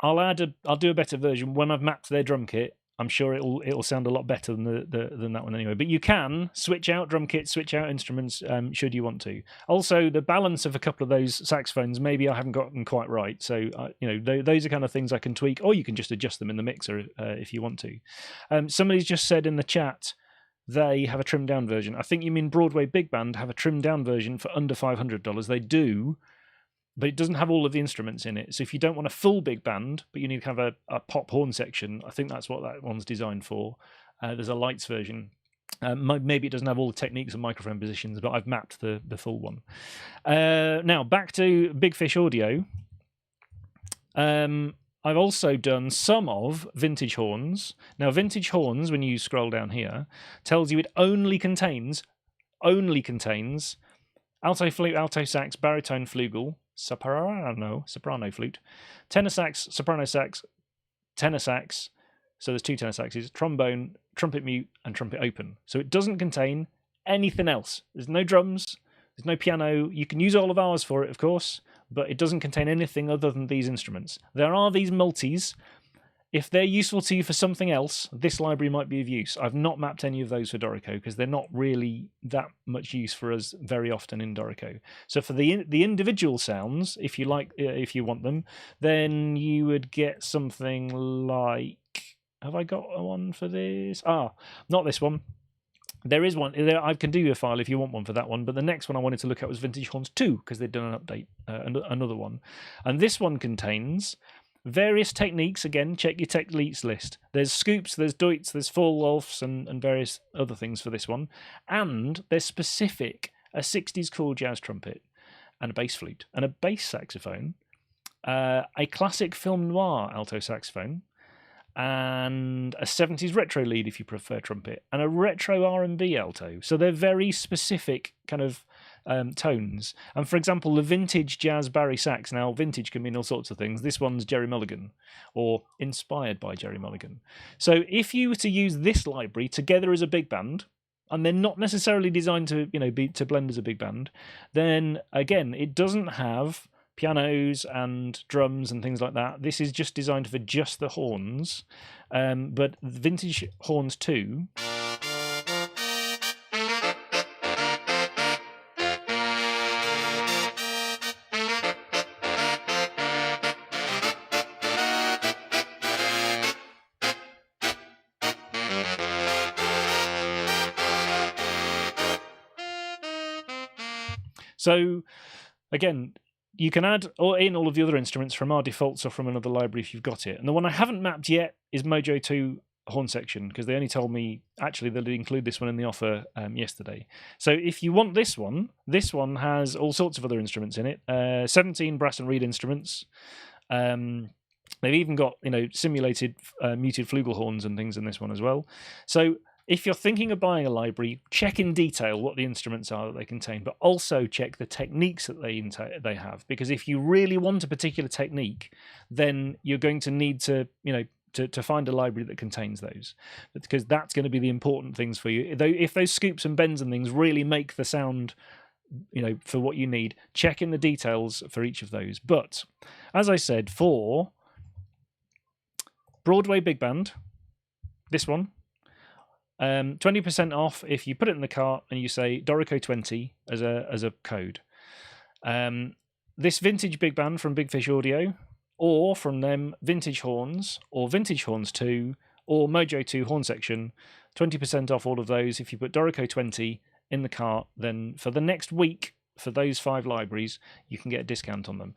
I'll do a better version when I've mapped their drum kit. I'm sure it'll sound a lot better than that one anyway. But you can switch out drum kits, switch out instruments, should you want to. Also, the balance of a couple of those saxophones, maybe I haven't gotten quite right. So those are kind of things I can tweak, or you can just adjust them in the mixer if you want to. Somebody's just said in the chat they have a trimmed down version. I think you mean Broadway Big Band have a trimmed down version for under $500. They do. But it doesn't have all of the instruments in it. So if you don't want a full big band, but you need to have a pop horn section, I think that's what that one's designed for. There's a lights version. Maybe it doesn't have all the techniques and microphone positions, but I've mapped the full one. Now, back to Big Fish Audio. I've also done some of Vintage Horns. Now, Vintage Horns, when you scroll down here, tells you it only contains alto flute, alto sax, baritone flugel, soprano flute, tenor sax, soprano sax, tenor sax, So there's 2 tenor saxes, trombone, trumpet mute, and trumpet open. So it doesn't contain anything else. There's no drums, there's no piano. You can use all of ours for it, of course, but it doesn't contain anything other than these instruments. There are these multis. If they're useful to you for something else, this library might be of use. I've not mapped any of those for Dorico because they're not really that much use for us very often in Dorico. So for the individual sounds, if you want them, then you would get something like. Have I got one for this? Not this one. There is one. I can do you a file if you want one for that one. But the next one I wanted to look at was Vintage Horns 2 because they'd done an update, another one, and this one contains various techniques. Again, check your techniques list. There's scoops, there's Doits, there's Vorwolfs, and various other things for this one. And there's specific a 60s cool jazz trumpet, and a bass flute, and a bass saxophone, a classic film noir alto saxophone, and a 70s retro lead if you prefer trumpet, and a retro R&B alto. So they're very specific kind of tones. And for example, the vintage jazz Barry sax, now vintage can mean all sorts of things. This one's Jerry Mulligan, or inspired by Jerry Mulligan. So if you were to use this library together as a big band, and they're not necessarily designed to to blend as a big band, then again it doesn't have pianos and drums and things like that. This is just designed for just the horns, but Vintage Horns 2 So again, you can add in all of the other instruments from our defaults or from another library if you've got it. And the one I haven't mapped yet is Mojo 2 horn section, because they only told me actually they'll include this one in the offer yesterday. So if you want this one has all sorts of other instruments in it, 17 brass and reed instruments. They've even got simulated muted flugelhorns and things in this one as well. So if you're thinking of buying a library, check in detail what the instruments are that they contain, but also check the techniques that they have. Because if you really want a particular technique, then you're going to need to to find a library that contains those, because that's going to be the important things for you. Though if those scoops and bends and things really make the sound for what you need, check in the details for each of those. But as I said, for Broadway Big Band, this one, 20% off if you put it in the cart and you say Dorico 20 as a code. This vintage big band from Big Fish Audio, or from them Vintage Horns, or Vintage Horns 2, or Mojo 2 horn section, 20% off all of those if you put Dorico 20 in the cart. Then for the next week, for those 5 libraries, you can get a discount on them.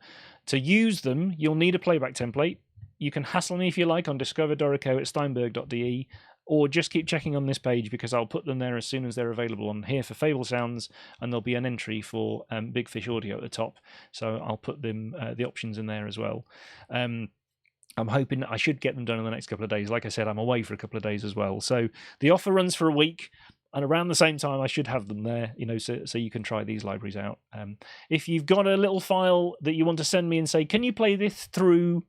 To use them, you'll need a playback template. You can hassle me if you like on discoverdorico@steinberg.de, or just keep checking on this page, because I'll put them there as soon as they're available on here for Fable Sounds, and there'll be an entry for Big Fish Audio at the top. So I'll put them the options in there as well. I'm hoping I should get them done in the next couple of days. Like I said, I'm away for a couple of days as well. So the offer runs for a week, and around the same time I should have them there, so you can try these libraries out. If you've got a little file that you want to send me and say, can you play this through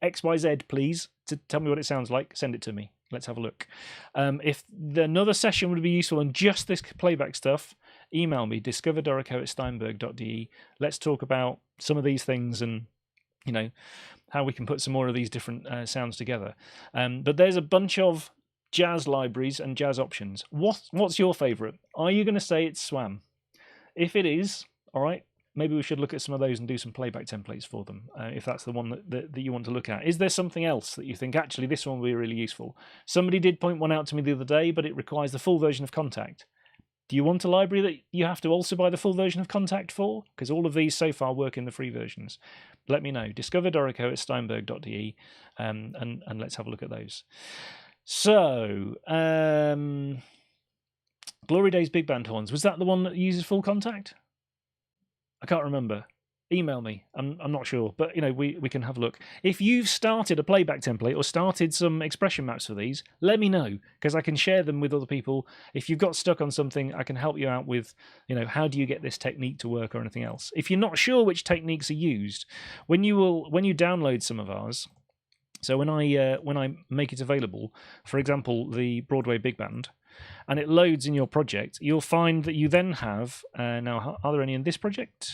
XYZ, please, to tell me what it sounds like, send it to me. Let's have a look. If another session would be useful on just this playback stuff, email me, discoverdorico@steinberg.de. Let's talk about some of these things and how we can put some more of these different sounds together. But there's a bunch of jazz libraries and jazz options. What's your favourite? Are you going to say it's Swam? If it is, all right, maybe we should look at some of those and do some playback templates for them, if that's the one that you want to look at. Is there something else that you think, actually, this one will be really useful? Somebody did point one out to me the other day, but it requires the full version of Contact. Do you want a library that you have to also buy the full version of Contact for? Because all of these so far work in the free versions. Let me know. discoverdorico@steinberg.de, and let's have a look at those. So, Glory Days Big Band Horns, was that the one that uses full Contact? I can't remember. Email me. I'm not sure, but we can have a look. If you've started a playback template or started some expression maps for these, let me know, because I can share them with other people. If you've got stuck on something, I can help you out with how do you get this technique to work or anything else. If you're not sure which techniques are used, when you download some of ours, So when I make it available, for example, the Broadway Big Band, and it loads in your project, you'll find that you then have now. Are there any in this project?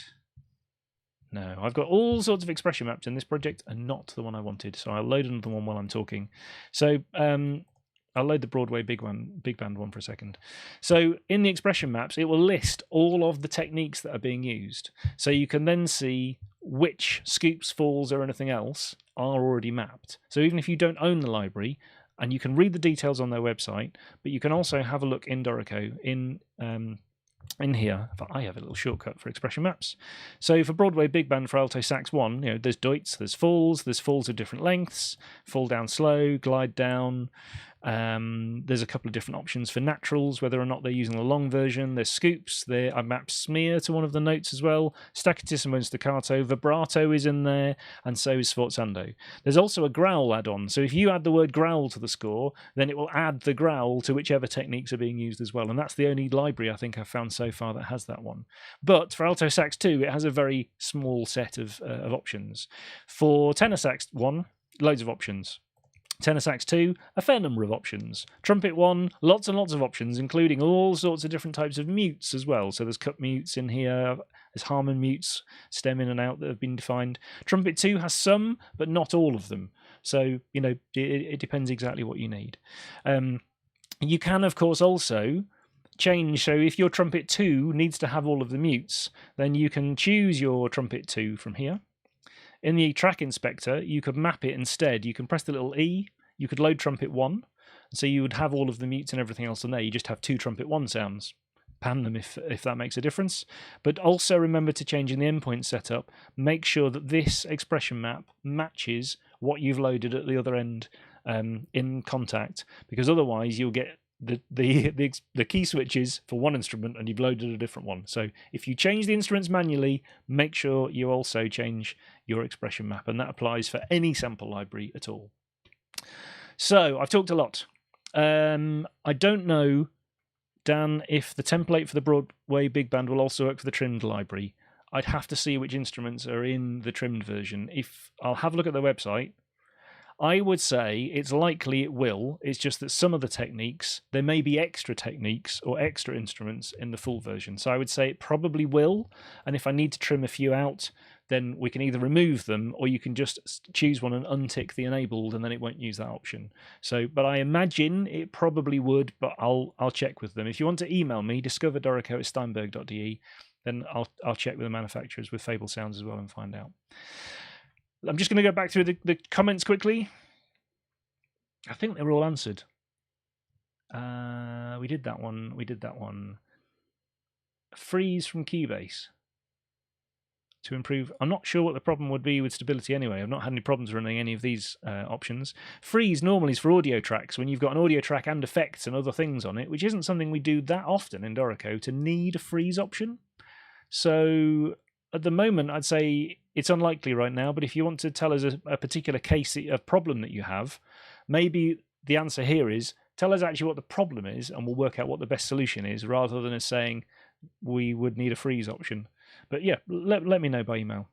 No, I've got all sorts of expression maps in this project, and not the one I wanted. So I'll load another one while I'm talking. So I'll load the Broadway Big Band one for a second. So in the expression maps, it will list all of the techniques that are being used. So you can then see which scoops, falls, or anything else are already mapped. So even if you don't own the library, and you can read the details on their website, but you can also have a look in Dorico in here. I have a little shortcut for expression maps. So for Broadway Big Band for alto sax 1, there's doits, there's falls of different lengths, fall down slow, glide down. There's a couple of different options for naturals, whether or not they're using the long version. There's scoops. I mapped smear to one of the notes as well. Staccatissimo and staccato. Vibrato is in there, and so is sforzando. There's also a growl add-on. So if you add the word growl to the score, then it will add the growl to whichever techniques are being used as well. And that's the only library I think I've found so far that has that one. But for alto sax 2, it has a very small set of options. For tenor sax 1, loads of options. Tenor sax 2, a fair number of options. Trumpet 1, lots and lots of options, including all sorts of different types of mutes as well. So there's cut mutes in here, there's harmon mutes, stem in and out that have been defined. Trumpet 2 has some, but not all of them. So, it depends exactly what you need. You can, of course, also change. So if your trumpet 2 needs to have all of the mutes, then you can choose your trumpet 2 from here. In the track inspector, you could map it instead. You can press the little E, you could load trumpet 1, so you would have all of the mutes and everything else in there. You just have 2 trumpet 1 sounds. Pan them if that makes a difference. But also remember to change in the endpoint setup. Make sure that this expression map matches what you've loaded at the other end in Contact, because otherwise you'll get the key switches for one instrument and you've loaded a different one. So if you change the instruments manually, make sure you also change your expression map, and that applies for any sample library at all. So I've talked a lot. I don't know, Dan, if the template for the Broadway Big Band will also work for the trimmed library. I'd have to see which instruments are in the trimmed version. I'll have a look at their website. I would say it's likely it will. It's just that some of the techniques, there may be extra techniques or extra instruments in the full version. So I would say it probably will. And if I need to trim a few out, then we can either remove them or you can just choose one and untick the enabled, and then it won't use that option. So, but I imagine it probably would, but I'll check with them. If you want to email me, discoverdorico@steinberg.de, then I'll check with the manufacturers with Fable Sounds as well and find out. I'm just going to go back through the comments quickly. I think they were all answered. We did that one. Freeze from Keybase to improve. I'm not sure what the problem would be with stability anyway. I've not had any problems running any of these options. Freeze normally is for audio tracks, when you've got an audio track and effects and other things on it, which isn't something we do that often in Dorico to need a freeze option. So at the moment, I'd say it's unlikely right now, but if you want to tell us a particular case, a problem that you have, maybe the answer here is tell us actually what the problem is and we'll work out what the best solution is, rather than us saying we would need a freeze option. But yeah, let me know by email.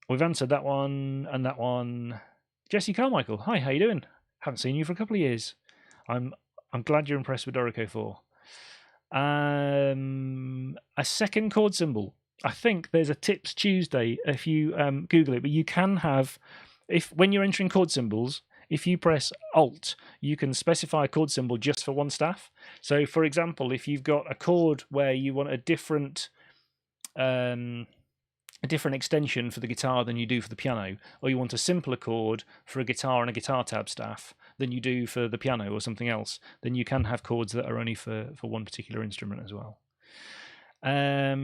We've answered that one and that one. Jesse Carmichael, hi, how you doing? Haven't seen you for a couple of years. I'm glad you're impressed with Dorico 4. A second chord symbol. I think there's a Tips Tuesday if you Google it, but you can have, when you're entering chord symbols, if you press Alt, you can specify a chord symbol just for one staff. So, for example, if you've got a chord where you want a different extension for the guitar than you do for the piano, or you want a simpler chord for a guitar and a guitar tab staff than you do for the piano or something else, then you can have chords that are only for one particular instrument as well. I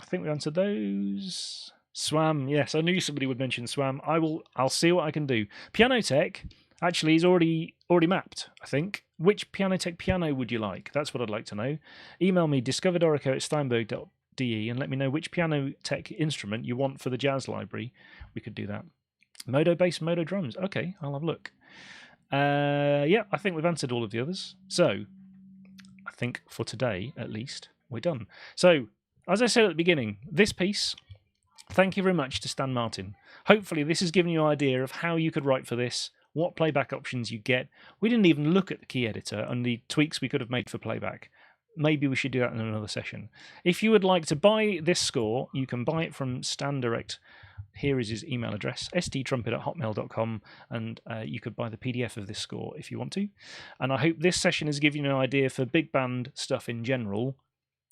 think we answered those. Swam, yes, I knew somebody would mention Swam. I'll see what I can do. Piano Tech actually is already mapped, I think. Which Piano Tech piano would you like? That's what I'd like to know. Email me discoverdorico@steinberg.de and let me know which Piano Tech instrument you want for the jazz library. We could do that. Modo bass, Modo drums. Okay, I'll have a look. Yeah, I think we've answered all of the others. So, I think for today, at least, we're done. So, as I said at the beginning, this piece, thank you very much to Stan Martin. Hopefully this has given you an idea of how you could write for this, what playback options you get. We didn't even look at the key editor and the tweaks we could have made for playback. Maybe we should do that in another session. If you would like to buy this score, you can buy it from Stan direct. Here is his email address, sttrumpet@hotmail.com, and you could buy the PDF of this score if you want to. And I hope this session has given you an idea for big band stuff in general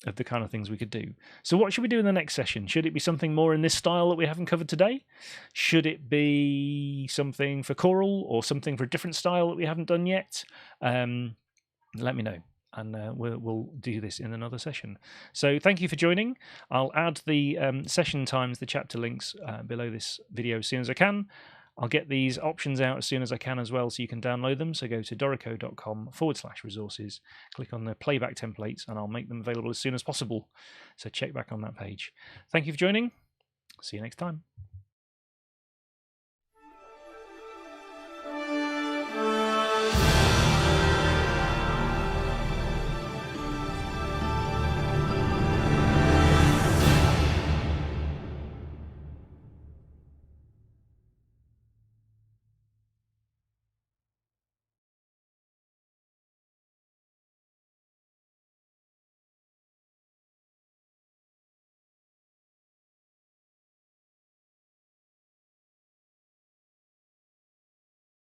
of the kind of things we could do. So what should we do in the next session? Should it be something more in this style that we haven't covered today? Should it be something for choral or something for a different style that we haven't done yet? Let me know, and we'll do this in another session. So thank you for joining. I'll add the session times, the chapter links below this video as soon as I can. I'll get these options out as soon as I can as well, so you can download them. So go to dorico.com/resources, click on the playback templates, and I'll make them available as soon as possible. So check back on that page. Thank you for joining. See you next time.